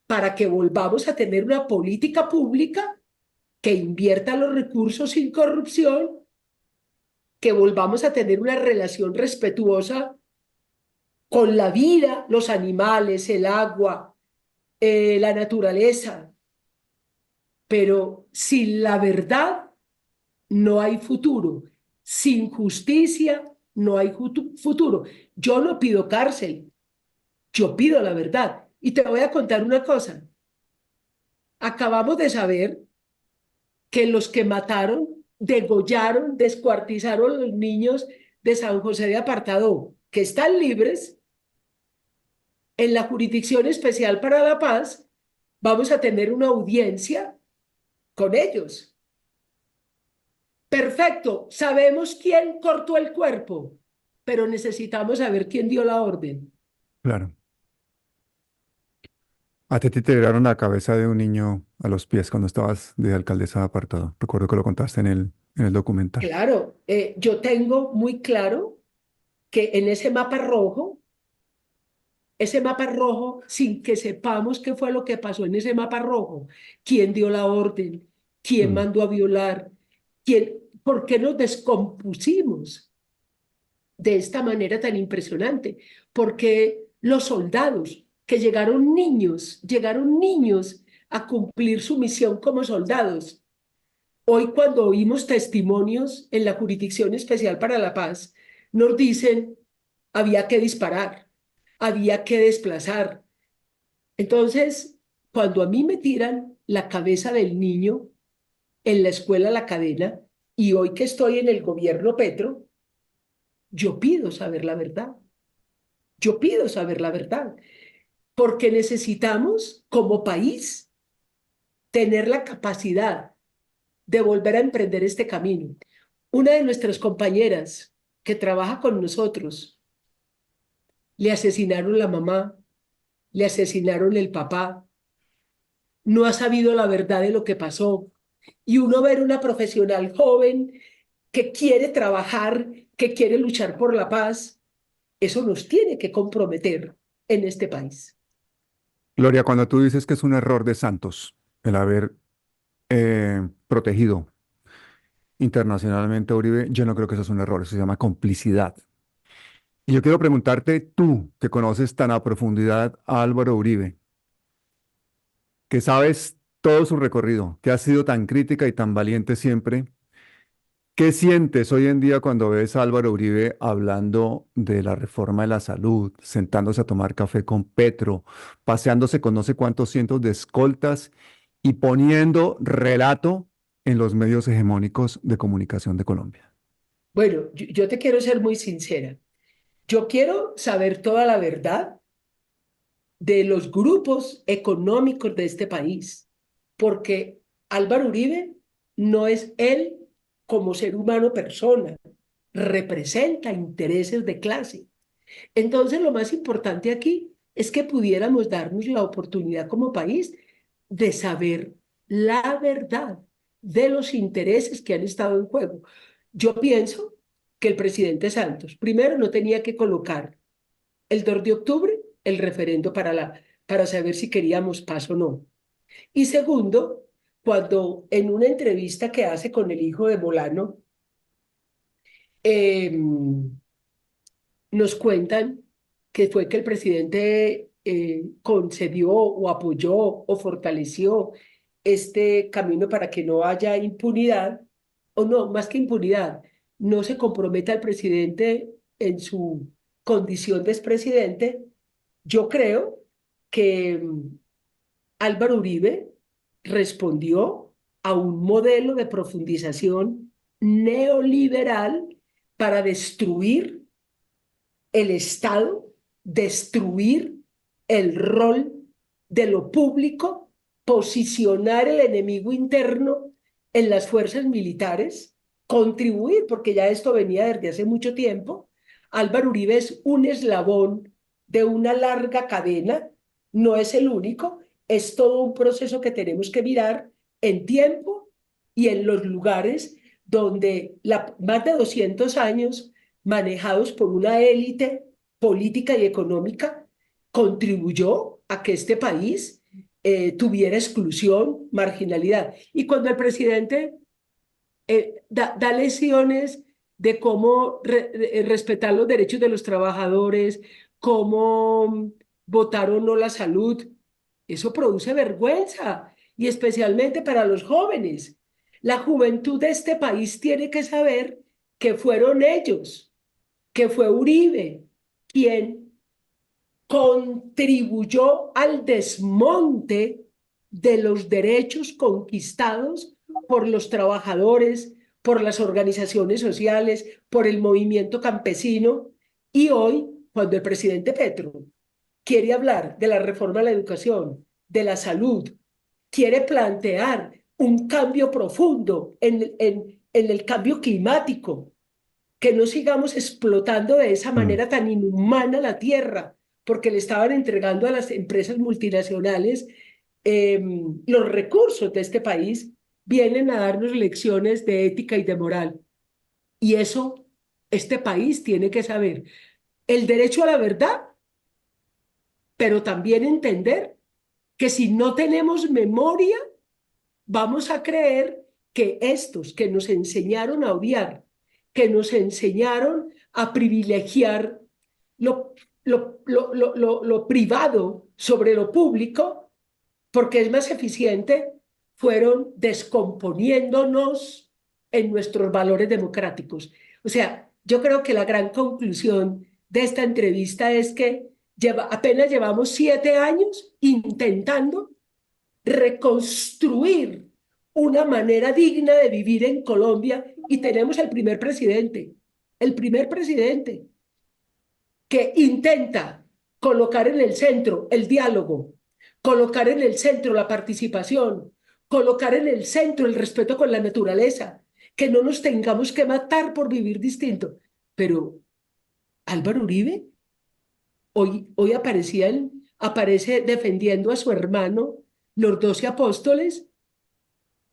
Speaker 1: para que volvamos a tener una política pública que invierta los recursos sin corrupción, que volvamos a tener una relación respetuosa con la vida, los animales, el agua, la naturaleza. Pero sin la verdad no hay futuro. Sin justicia no hay futuro. Yo no pido cárcel, yo pido la verdad. Y te voy a contar una cosa. Acabamos de saber que los que mataron, degollaron, descuartizaron a los niños de San José de Apartadó, que están libres, en la Jurisdicción Especial para la Paz, vamos a tener una audiencia con ellos. Perfecto, sabemos quién cortó el cuerpo, pero necesitamos saber quién dio la orden.
Speaker 3: Claro. A ti te tiraron la cabeza de un niño a los pies cuando estabas de alcaldesa de Apartado. Recuerdo que lo contaste en el documental.
Speaker 1: Claro, yo tengo muy claro que en ese mapa rojo, sin que sepamos qué fue lo que pasó en ese mapa rojo, quién dio la orden, quién mandó a violar, por qué nos descompusimos de esta manera tan impresionante, porque los soldados, que llegaron niños a cumplir su misión como soldados. Hoy cuando oímos testimonios en la Jurisdicción Especial para la Paz, nos dicen, había que disparar, había que desplazar. Entonces, cuando a mí me tiran la cabeza del niño en la escuela La Cadena, y hoy que estoy en el gobierno Petro, yo pido saber la verdad. Yo pido saber la verdad, porque necesitamos como país tener la capacidad de volver a emprender este camino. Una de nuestras compañeras que trabaja con nosotros, le asesinaron la mamá, le asesinaron el papá, no ha sabido la verdad de lo que pasó. Y uno ver una profesional joven que quiere trabajar, que quiere luchar por la paz, eso nos tiene que comprometer en este país.
Speaker 3: Gloria, cuando tú dices que es un error de Santos el haber protegido internacionalmente a Uribe, yo no creo que eso es un error, eso se llama complicidad. Y yo quiero preguntarte, tú que conoces tan a profundidad a Álvaro Uribe, que sabes todo su recorrido, que has sido tan crítica y tan valiente siempre, ¿qué sientes hoy en día cuando ves a Álvaro Uribe hablando de la reforma de la salud, sentándose a tomar café con Petro, paseándose con no sé cuántos cientos de escoltas y poniendo relato en los medios hegemónicos de comunicación de Colombia?
Speaker 1: Bueno, yo te quiero ser muy sincera. Yo quiero saber toda la verdad de los grupos económicos de este país, porque Álvaro Uribe no es él como ser humano persona, representa intereses de clase. Entonces, lo más importante aquí es que pudiéramos darnos la oportunidad como país de saber la verdad de los intereses que han estado en juego. Yo pienso que el presidente Santos, primero, no tenía que colocar el 2 de octubre el referendo para saber si queríamos paz o no. Y segundo, cuando en una entrevista que hace con el hijo de Molano, eh, nos cuentan que fue que el presidente concedió o apoyó o fortaleció este camino para que no haya impunidad, o no, más que impunidad, no se comprometa el presidente en su condición de expresidente. Yo creo que Álvaro Uribe respondió a un modelo de profundización neoliberal para destruir el Estado, destruir el rol de lo público, posicionar el enemigo interno en las fuerzas militares, contribuir, porque ya esto venía desde hace mucho tiempo. Álvaro Uribe es un eslabón de una larga cadena, no es el único, es todo un proceso que tenemos que mirar en tiempo y en los lugares donde más de 200 años manejados por una élite política y económica, contribuyó a que este país tuviera exclusión, marginalidad. Y cuando el presidente da lecciones de cómo respetar los derechos de los trabajadores, cómo votar o no la salud, eso produce vergüenza, y especialmente para los jóvenes. La juventud de este país tiene que saber que fueron ellos, que fue Uribe quien contribuyó al desmonte de los derechos conquistados por los trabajadores, por las organizaciones sociales, por el movimiento campesino. Y hoy, cuando el presidente Petro quiere hablar de la reforma a la educación, de la salud, quiere plantear un cambio profundo en el cambio climático, que no sigamos explotando de esa
Speaker 3: Mm.
Speaker 1: manera tan inhumana la tierra, porque le estaban entregando a las empresas multinacionales los recursos de este país, vienen a darnos lecciones de ética y de moral. Y eso este país tiene que saber. El derecho a la verdad, pero también entender que si no tenemos memoria, vamos a creer que estos que nos enseñaron a odiar, que nos enseñaron a privilegiar lo, lo privado sobre lo público, porque es más eficiente, fueron descomponiéndonos en nuestros valores democráticos. O sea, yo creo que la gran conclusión de esta entrevista es que apenas llevamos 7 años intentando reconstruir una manera digna de vivir en Colombia, y tenemos el primer presidente que intenta colocar en el centro el diálogo, colocar en el centro la participación, colocar en el centro el respeto con la naturaleza, que no nos tengamos que matar por vivir distinto. Pero Álvaro Uribe hoy aparece defendiendo a su hermano, los 12 apóstoles.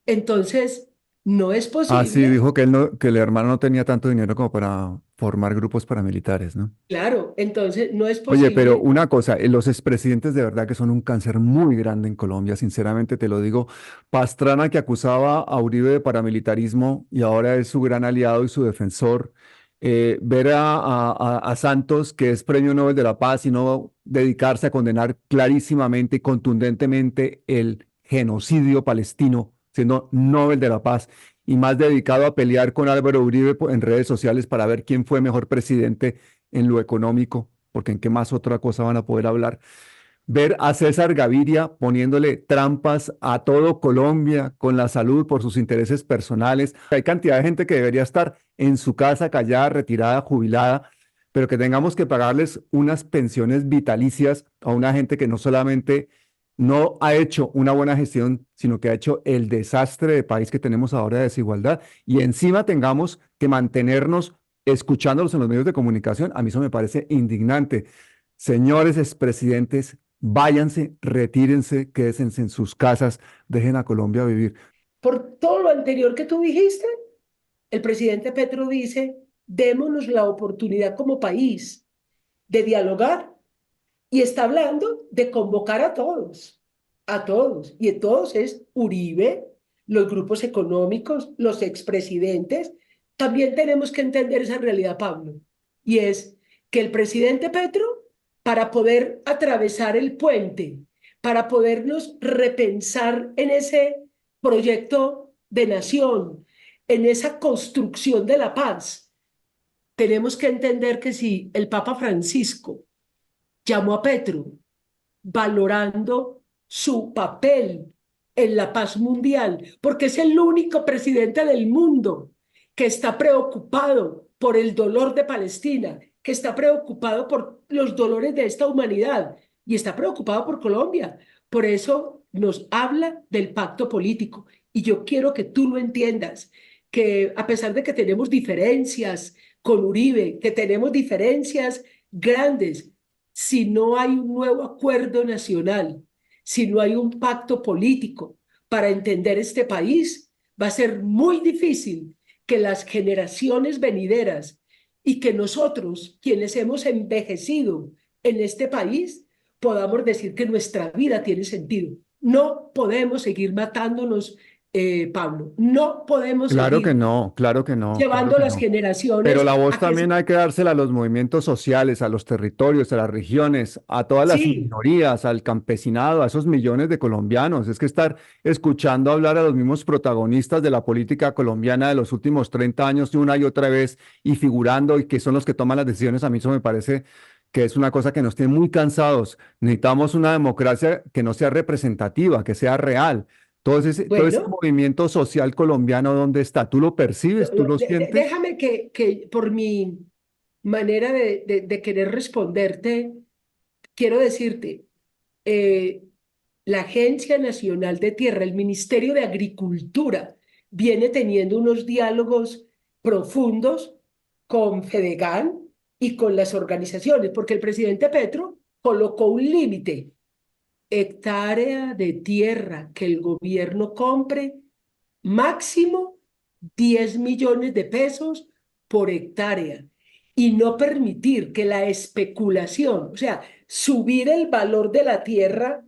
Speaker 1: Entonces, No es
Speaker 3: Ah, sí,
Speaker 1: posible.
Speaker 3: dijo que, él no, que el hermano no tenía tanto dinero como para formar grupos paramilitares, ¿no?
Speaker 1: Claro, entonces no es
Speaker 3: Oye, pero
Speaker 1: posible.
Speaker 3: una cosa, los expresidentes de verdad que son un cáncer muy grande en Colombia, sinceramente te lo digo. Pastrana, que acusaba a Uribe de paramilitarismo y ahora es su gran aliado y su defensor. Ver a Santos, que es Premio Nobel de la Paz, y no dedicarse a condenar clarísimamente y contundentemente el genocidio palestino, siendo Nobel de la Paz, y más dedicado a pelear con Álvaro Uribe en redes sociales para ver quién fue mejor presidente en lo económico, porque en qué más otra cosa van a poder hablar. Ver a César Gaviria poniéndole trampas a todo Colombia con la salud por sus intereses personales. Hay cantidad de gente que debería estar en su casa callada, retirada, jubilada, pero que tengamos que pagarles unas pensiones vitalicias a una gente que no solamente no ha hecho una buena gestión, sino que ha hecho el desastre de país que tenemos ahora de desigualdad, y encima tengamos que mantenernos escuchándolos en los medios de comunicación. A mí eso me parece indignante. Señores expresidentes, váyanse, retírense, quédense en sus casas, dejen a Colombia vivir.
Speaker 1: Por todo lo anterior que tú dijiste, el presidente Petro dice, démonos la oportunidad como país de dialogar y está hablando de convocar a todos, y en todos es Uribe, los grupos económicos, los expresidentes. También tenemos que entender esa realidad, Pablo, y es que el presidente Petro, para poder atravesar el puente, para podernos repensar en ese proyecto de nación, en esa construcción de la paz, tenemos que entender que si el Papa Francisco llamó a Petro valorando su papel en la paz mundial, porque es el único presidente del mundo que está preocupado por el dolor de Palestina, que está preocupado por los dolores de esta humanidad y está preocupado por Colombia. Por eso nos habla del pacto político. Y yo quiero que tú lo entiendas, que a pesar de que tenemos diferencias con Uribe, que tenemos diferencias grandes, si no hay un nuevo acuerdo nacional, si no hay un pacto político para entender este país, va a ser muy difícil que las generaciones venideras y que nosotros, quienes hemos envejecido en este país, podamos decir que nuestra vida tiene sentido. No podemos seguir matándonos, Pablo. No podemos
Speaker 3: Claro que
Speaker 1: seguir
Speaker 3: no, claro que no, claro
Speaker 1: llevando
Speaker 3: que
Speaker 1: las
Speaker 3: no. Pero
Speaker 1: generaciones
Speaker 3: la voz
Speaker 1: a que...
Speaker 3: también hay que dársela a los movimientos sociales, a los territorios, a las regiones, a todas las
Speaker 1: Sí,
Speaker 3: minorías, al campesinado, a esos millones de colombianos. Es que estar escuchando hablar a los mismos protagonistas de la política colombiana de los últimos 30 años una y otra vez y figurando y que son los que toman las decisiones, a mí eso me parece que es una cosa que nos tiene muy cansados. Necesitamos una democracia que no sea representativa, que sea real. Todo ese
Speaker 1: bueno,
Speaker 3: movimiento social colombiano, ¿dónde está? ¿Tú lo percibes? ¿Tú lo sientes?
Speaker 1: déjame que por mi manera de querer responderte, quiero decirte, eh, la Agencia Nacional de Tierra, el Ministerio de Agricultura, viene teniendo unos diálogos profundos con Fedegan y con las organizaciones, porque el presidente Petro colocó un límite: hectárea de tierra que el gobierno compre, máximo 10 millones de pesos por hectárea, y no permitir que la especulación, o sea, subir el valor de la tierra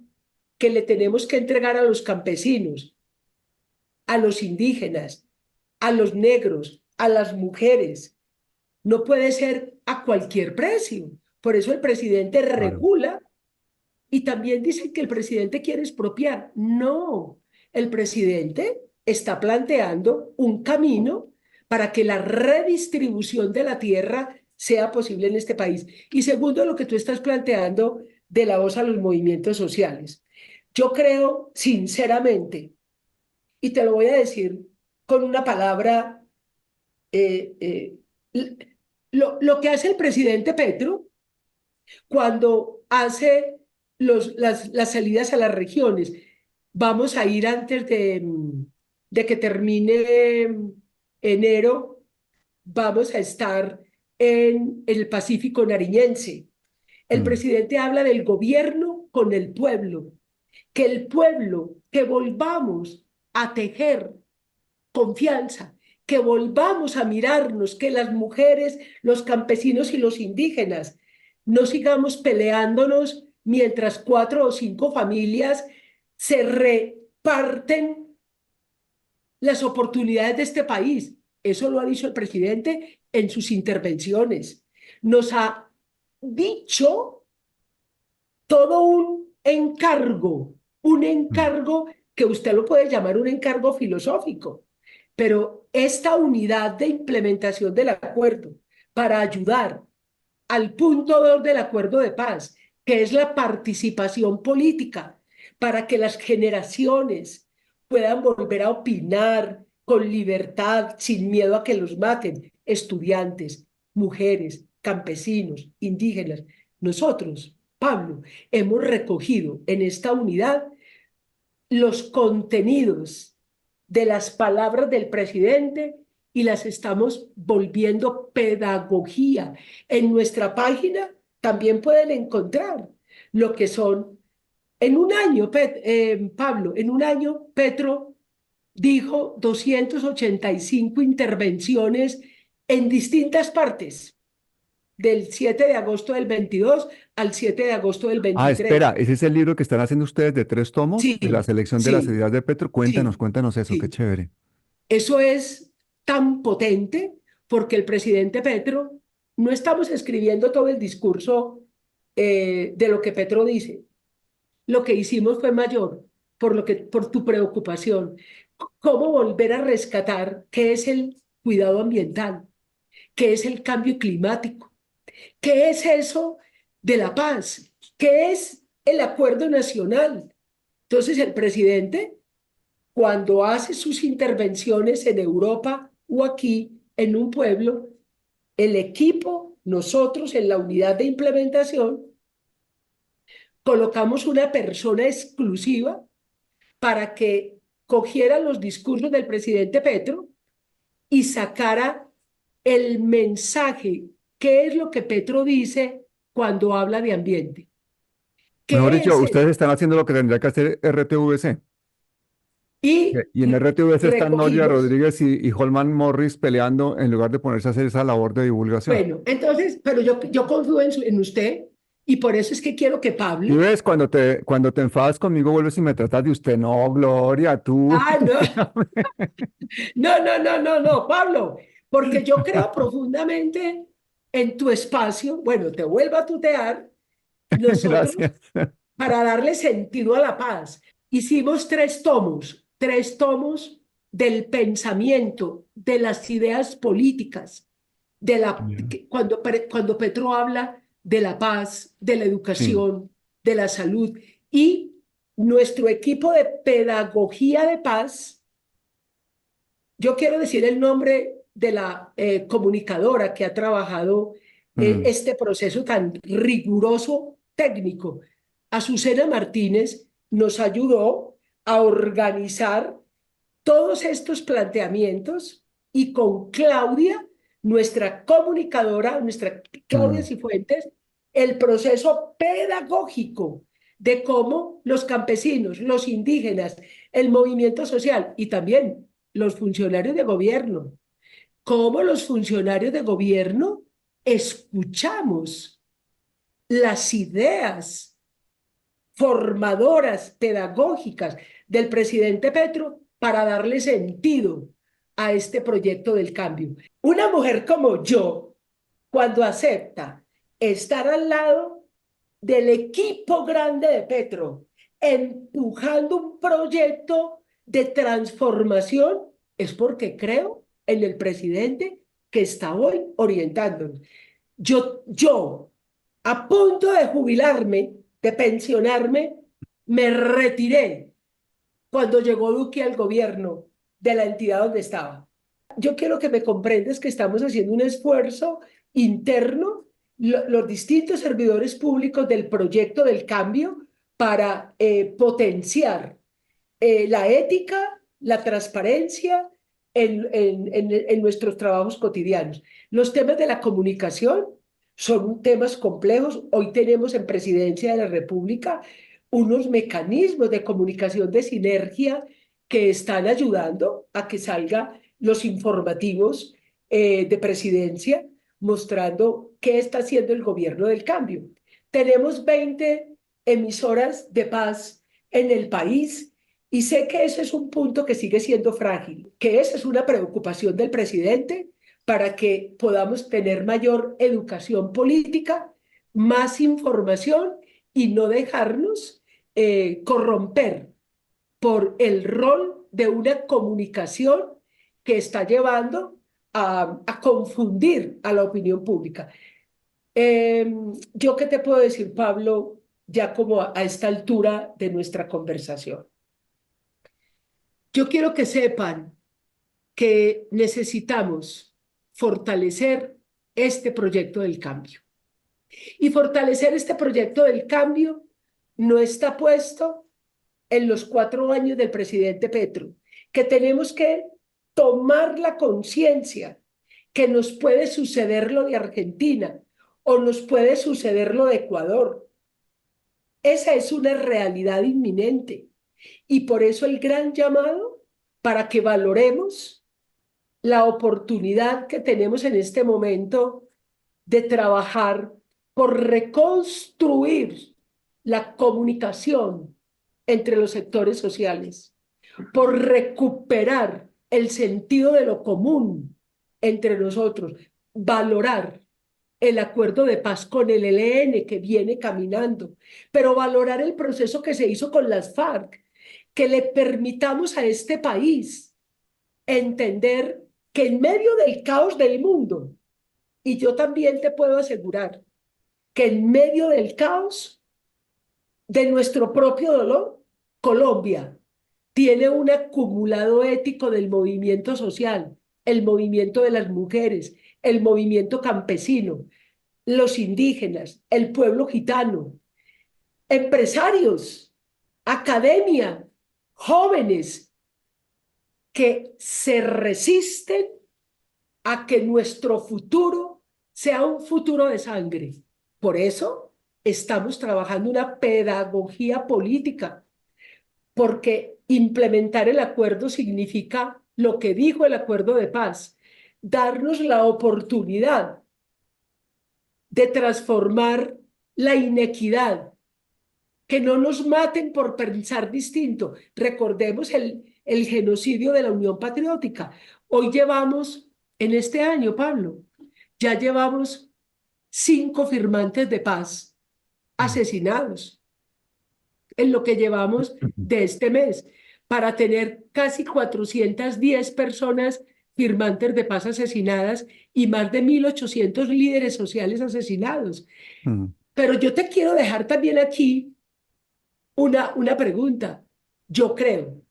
Speaker 1: que le tenemos que entregar a los campesinos, a los indígenas, a los negros, a las mujeres, no puede ser a cualquier precio. Por eso el presidente
Speaker 3: Claro.
Speaker 1: regula. Y también dicen que el presidente quiere expropiar. No, el presidente está planteando un camino para que la redistribución de la tierra sea posible en este país. Y segundo, lo que tú estás planteando de la voz a los movimientos sociales. Yo creo sinceramente, y te lo voy a decir con una palabra, eh, lo que hace el presidente Petro cuando hace las salidas a las regiones. Vamos a ir antes de que termine enero, vamos a estar en el Pacífico Nariñense. El
Speaker 3: Mm.
Speaker 1: presidente habla del gobierno con el pueblo, que volvamos a tejer confianza, que volvamos a mirarnos, que las mujeres, los campesinos y los indígenas no sigamos peleándonos mientras 4 o 5 familias se reparten las oportunidades de este país. Eso lo ha dicho el presidente en sus intervenciones. Nos ha dicho todo un encargo que usted lo puede llamar un encargo filosófico, pero esta unidad de implementación del acuerdo para ayudar al punto 2 del acuerdo de paz, que es la participación política, para que las generaciones puedan volver a opinar con libertad, sin miedo a que los maten, estudiantes, mujeres, campesinos, indígenas. Nosotros, Pablo, hemos recogido en esta unidad los contenidos de las palabras del presidente y las estamos volviendo pedagogía. En nuestra página también pueden encontrar lo que son. En un año, Pablo, en un año Petro dijo 285 intervenciones en distintas partes, del 7 de agosto del 22 al 7 de agosto del
Speaker 3: Ah,
Speaker 1: 23.
Speaker 3: espera, ¿ese es el libro que están haciendo ustedes de 3 tomos de la
Speaker 1: Sí,
Speaker 3: selección de las
Speaker 1: sí,
Speaker 3: ideas de Petro? Cuéntanos,
Speaker 1: sí,
Speaker 3: cuéntanos eso, qué
Speaker 1: sí.
Speaker 3: chévere.
Speaker 1: Eso es tan potente porque el presidente Petro, no estamos escribiendo todo el discurso de lo que Petro dice. Lo que hicimos fue mayor por tu preocupación. ¿Cómo volver a rescatar qué es el cuidado ambiental? ¿Qué es el cambio climático? ¿Qué es eso de la paz? ¿Qué es el acuerdo nacional? Entonces el presidente, cuando hace sus intervenciones en Europa o aquí en un pueblo, el equipo, nosotros en la unidad de implementación, colocamos una persona exclusiva para que cogiera los discursos del presidente Petro y sacara el mensaje. ¿Qué es lo que Petro dice cuando habla de ambiente?
Speaker 3: Mejor
Speaker 1: ¿Qué
Speaker 3: dicho,
Speaker 1: es
Speaker 3: ustedes
Speaker 1: eso?
Speaker 3: están haciendo lo que tendría que hacer RTVC.
Speaker 1: Y
Speaker 3: Y en RTVC están Noria
Speaker 1: recogimos.
Speaker 3: Rodríguez y Holman Morris peleando en lugar de ponerse a hacer esa labor de divulgación.
Speaker 1: Bueno, entonces, pero yo confío en usted y por eso es que quiero que
Speaker 3: Y
Speaker 1: Pablo.
Speaker 3: ves, cuando te enfadas conmigo, vuelves y me tratas de usted. No, Gloria, tú.
Speaker 1: Ah, no, no, no, no, no, no, Pablo, porque yo creo profundamente en tu espacio. Bueno, te vuelvo a tutear. Nosotros,
Speaker 3: Gracias.
Speaker 1: para darle sentido a la paz, hicimos 3 tomos del pensamiento, de las ideas políticas,
Speaker 3: Ya.
Speaker 1: cuando Petro habla de la paz, de la
Speaker 3: Sí.
Speaker 1: educación, de la salud, y nuestro equipo de pedagogía de paz. Yo quiero decir el nombre de la comunicadora que ha trabajado
Speaker 3: Mm.
Speaker 1: este proceso tan riguroso técnico. Azucena Martínez nos ayudó a organizar todos estos planteamientos y con Claudia, nuestra comunicadora, nuestra Claudia
Speaker 3: Mm.
Speaker 1: Cifuentes, el proceso pedagógico de cómo los campesinos, los indígenas, el movimiento social y también los funcionarios de gobierno, cómo los funcionarios de gobierno escuchamos las ideas formadoras, pedagógicas del presidente Petro para darle sentido a este proyecto del cambio. Una mujer como yo, cuando acepta estar al lado del equipo grande de Petro, empujando un proyecto de transformación, es porque creo en el presidente que está hoy orientándonos. Yo, a punto de jubilarme, de pensionarme, me retiré cuando llegó Duque al gobierno de la entidad donde estaba. Yo quiero que me comprendas que estamos haciendo un esfuerzo interno, los distintos servidores públicos del proyecto del cambio para potenciar la ética, la transparencia en nuestros trabajos cotidianos. Los temas de la comunicación son temas complejos. Hoy tenemos en Presidencia de la República unos mecanismos de comunicación de sinergia que están ayudando a que salgan los informativos de presidencia mostrando qué está haciendo el gobierno del cambio. Tenemos 20 emisoras de paz en el país y sé que ese es un punto que sigue siendo frágil, que esa es una preocupación del presidente para que podamos tener mayor educación política, más información y no dejarnos corromper por el rol de una comunicación que está llevando a confundir a la opinión pública. ¿Yo qué te puedo decir, Pablo, ya como a esta altura de nuestra conversación? Yo quiero que sepan que necesitamos fortalecer este proyecto del cambio. Y fortalecer este proyecto del cambio no está puesto en los 4 años del presidente Petro, que tenemos que tomar la conciencia que nos puede suceder lo de Argentina o nos puede suceder lo de Ecuador. Esa es una realidad inminente y por eso el gran llamado para que valoremos la oportunidad que tenemos en este momento de trabajar por reconstruir la comunicación entre los sectores sociales, por recuperar el sentido de lo común entre nosotros, valorar el acuerdo de paz con el ELN que viene caminando, pero valorar el proceso que se hizo con las FARC, que le permitamos a este país entender que en medio del caos del mundo, y yo también te puedo asegurar que en medio del caos de nuestro propio dolor, Colombia tiene un acumulado ético del movimiento social, el movimiento de las mujeres, el movimiento campesino, los indígenas, el pueblo gitano, empresarios, academia, jóvenes que se resisten a que nuestro futuro sea un futuro de sangre. Por eso estamos trabajando una pedagogía política, porque implementar el acuerdo significa lo que dijo el acuerdo de paz, darnos la oportunidad de transformar la inequidad, que no nos maten por pensar distinto. Recordemos el genocidio de la Unión Patriótica. Hoy llevamos, en este año, Pablo, ya llevamos 5 firmantes de paz asesinados en lo que llevamos de este mes, para tener casi 410 personas firmantes de paz asesinadas y más de 1.800 líderes sociales asesinados. Pero yo te quiero dejar también aquí una pregunta. Yo creo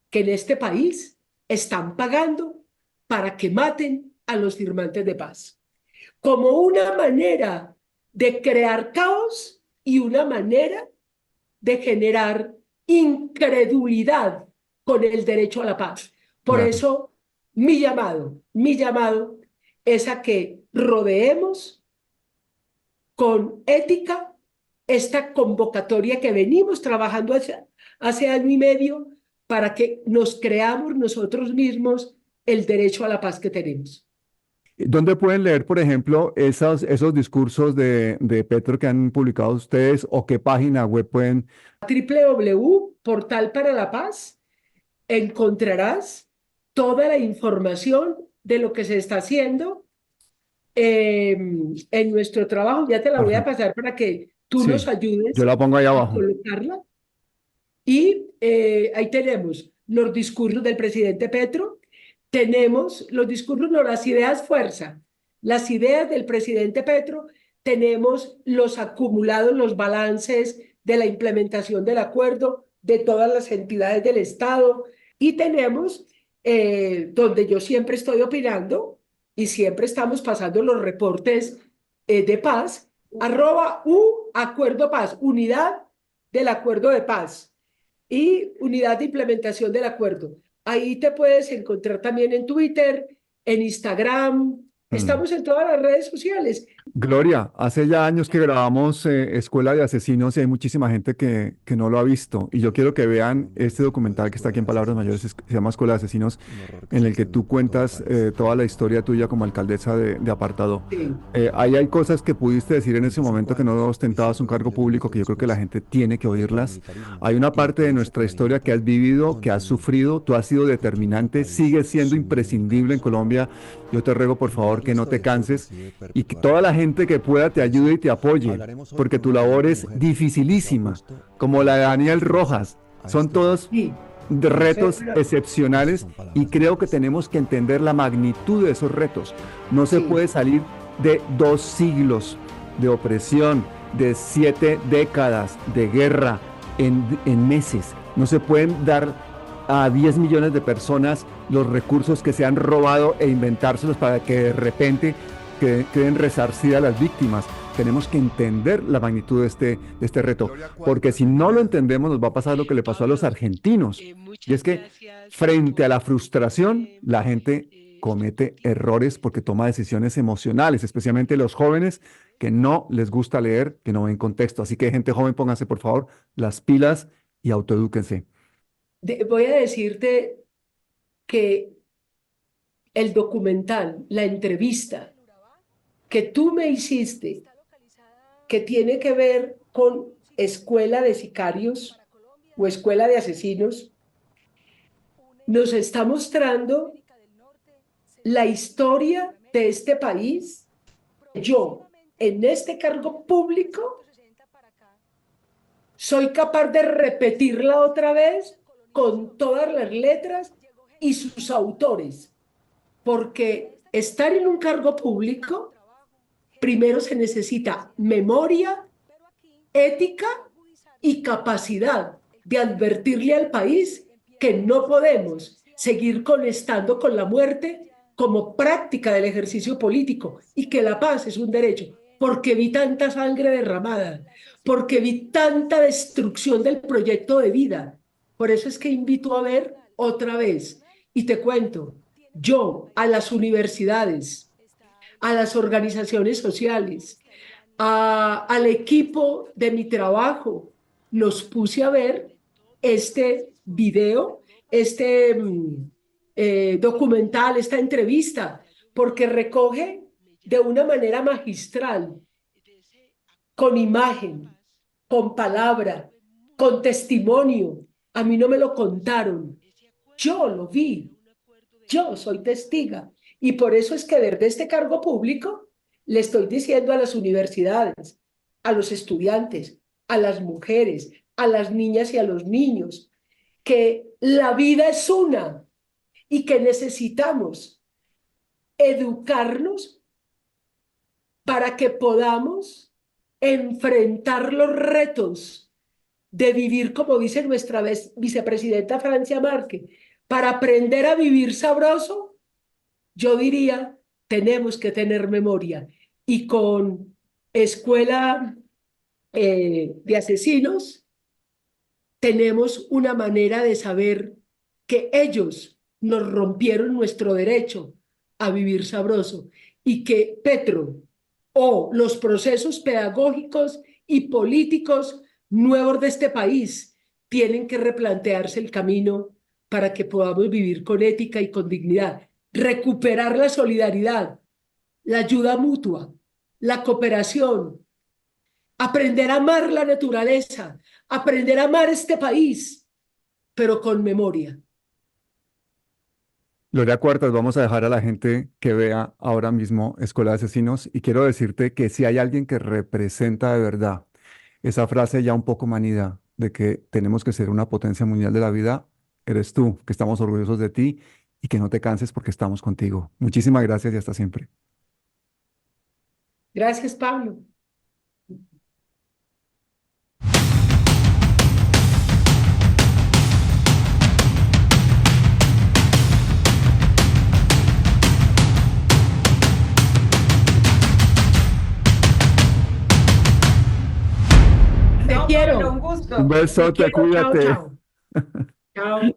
Speaker 1: que en este país están pagando para que maten a los firmantes de paz, como una manera de crear caos y una manera de generar incredulidad con el derecho a la paz. Por eso mi llamado es a que rodeemos con ética esta convocatoria que venimos trabajando hace año y medio para que nos creamos nosotros mismos el derecho a la paz que tenemos.
Speaker 3: ¿Dónde pueden leer, por ejemplo, esos discursos de Petro que han publicado ustedes o qué página web pueden?
Speaker 1: www.portal para la paz encontrarás toda la información de lo que se está haciendo en nuestro trabajo. Ya te la voy a pasar para que tú nos ayudes.
Speaker 3: Yo la pongo ahí
Speaker 1: a
Speaker 3: abajo.
Speaker 1: colocarla. Y ahí tenemos los discursos del presidente Petro, tenemos los discursos, no, las ideas fuerza, las ideas del presidente Petro, tenemos los acumulados, los balances de la implementación del acuerdo de todas las entidades del Estado y tenemos donde yo siempre estoy opinando y siempre estamos pasando los reportes de paz, @acuerdo paz, unidad del acuerdo de paz y unidad de implementación del acuerdo. Ahí te puedes encontrar también en Twitter, en Instagram, estamos en todas las redes sociales.
Speaker 3: Gloria, hace ya años que grabamos Escuela de Asesinos y hay muchísima gente que no lo ha visto. Y yo quiero que vean este documental que está aquí en Palabras Mayores, se llama Escuela de Asesinos, en el que tú cuentas toda la historia tuya como alcaldesa de Apartado.
Speaker 1: Sí,
Speaker 3: Ahí hay cosas que pudiste decir en ese momento que no ostentabas un cargo público, que yo creo que la gente tiene que oírlas. Hay una parte de nuestra historia que has vivido, que has sufrido, tú has sido determinante, sigues siendo imprescindible en Colombia. Yo te ruego, por favor, que no te canses y que toda la gente que pueda te ayude y te apoye, porque tu labor es dificilísima, como la de Daniel Rojas. Son todos
Speaker 1: sí,
Speaker 3: retos
Speaker 1: pero-
Speaker 3: excepcionales y creo que tenemos que entender la magnitud de esos retos. No se
Speaker 1: sí,
Speaker 3: puede salir de 2 siglos de opresión, de 7 décadas de guerra en meses. No se pueden dar a 10 millones de personas los recursos que se han robado e inventárselos para que de repente queden resarcidas las víctimas. Tenemos que entender la magnitud de este reto, porque si no lo entendemos nos va a pasar lo que le pasó a los argentinos. Y es que frente a la frustración, la gente comete errores porque toma decisiones emocionales, especialmente los jóvenes que no les gusta leer, que no ven contexto. Así que gente joven, pónganse por favor las pilas y autoedúquense.
Speaker 1: Voy a decirte que el documental, la entrevista que tú me hiciste, que tiene que ver con escuela de sicarios o escuela de asesinos, nos está mostrando la historia de este país. Yo, en este cargo público, soy capaz de repetirla otra vez con todas las letras y sus autores, porque estar en un cargo público, primero se necesita memoria, ética y capacidad de advertirle al país que no podemos seguir conectando con la muerte como práctica del ejercicio político y que la paz es un derecho, porque vi tanta sangre derramada, porque vi tanta destrucción del proyecto de vida. Por eso es que invito a ver otra vez. Y te cuento, yo a las universidades, a las organizaciones sociales, al equipo de mi trabajo, los puse a ver este video, documental, esta entrevista, porque recoge de una manera magistral, con imagen, con palabra, con testimonio. A mí no me lo contaron, yo lo vi, yo soy testiga. Y por eso es que desde este cargo público le estoy diciendo a las universidades, a los estudiantes, a las mujeres, a las niñas y a los niños, que la vida es una y que necesitamos educarnos para que podamos enfrentar los retos de vivir, como dice nuestra vicepresidenta Francia Márquez, para aprender a vivir sabroso. Yo diría, tenemos que tener memoria. Y con Escuela de Asesinos, tenemos una manera de saber que ellos nos rompieron nuestro derecho a vivir sabroso y que Petro o los procesos pedagógicos y políticos nuevos de este país tienen que replantearse el camino para que podamos vivir con ética y con dignidad. Recuperar la solidaridad, la ayuda mutua, la cooperación, aprender a amar la naturaleza, aprender a amar este país, pero con memoria.
Speaker 3: Gloria Cuartas, vamos a dejar a la gente que vea ahora mismo Escuela de Asesinos y quiero decirte que si hay alguien que representa de verdad esa frase ya un poco manida de que tenemos que ser una potencia mundial de la vida, eres tú, que estamos orgullosos de ti y que no te canses porque estamos contigo. Muchísimas gracias y hasta siempre.
Speaker 1: Gracias, Pablo. Te
Speaker 5: No,
Speaker 1: quiero.
Speaker 5: Pablo, un gusto.
Speaker 3: Un besote,
Speaker 1: Te quiero. Chao,
Speaker 3: cuídate.
Speaker 1: chao. Chao.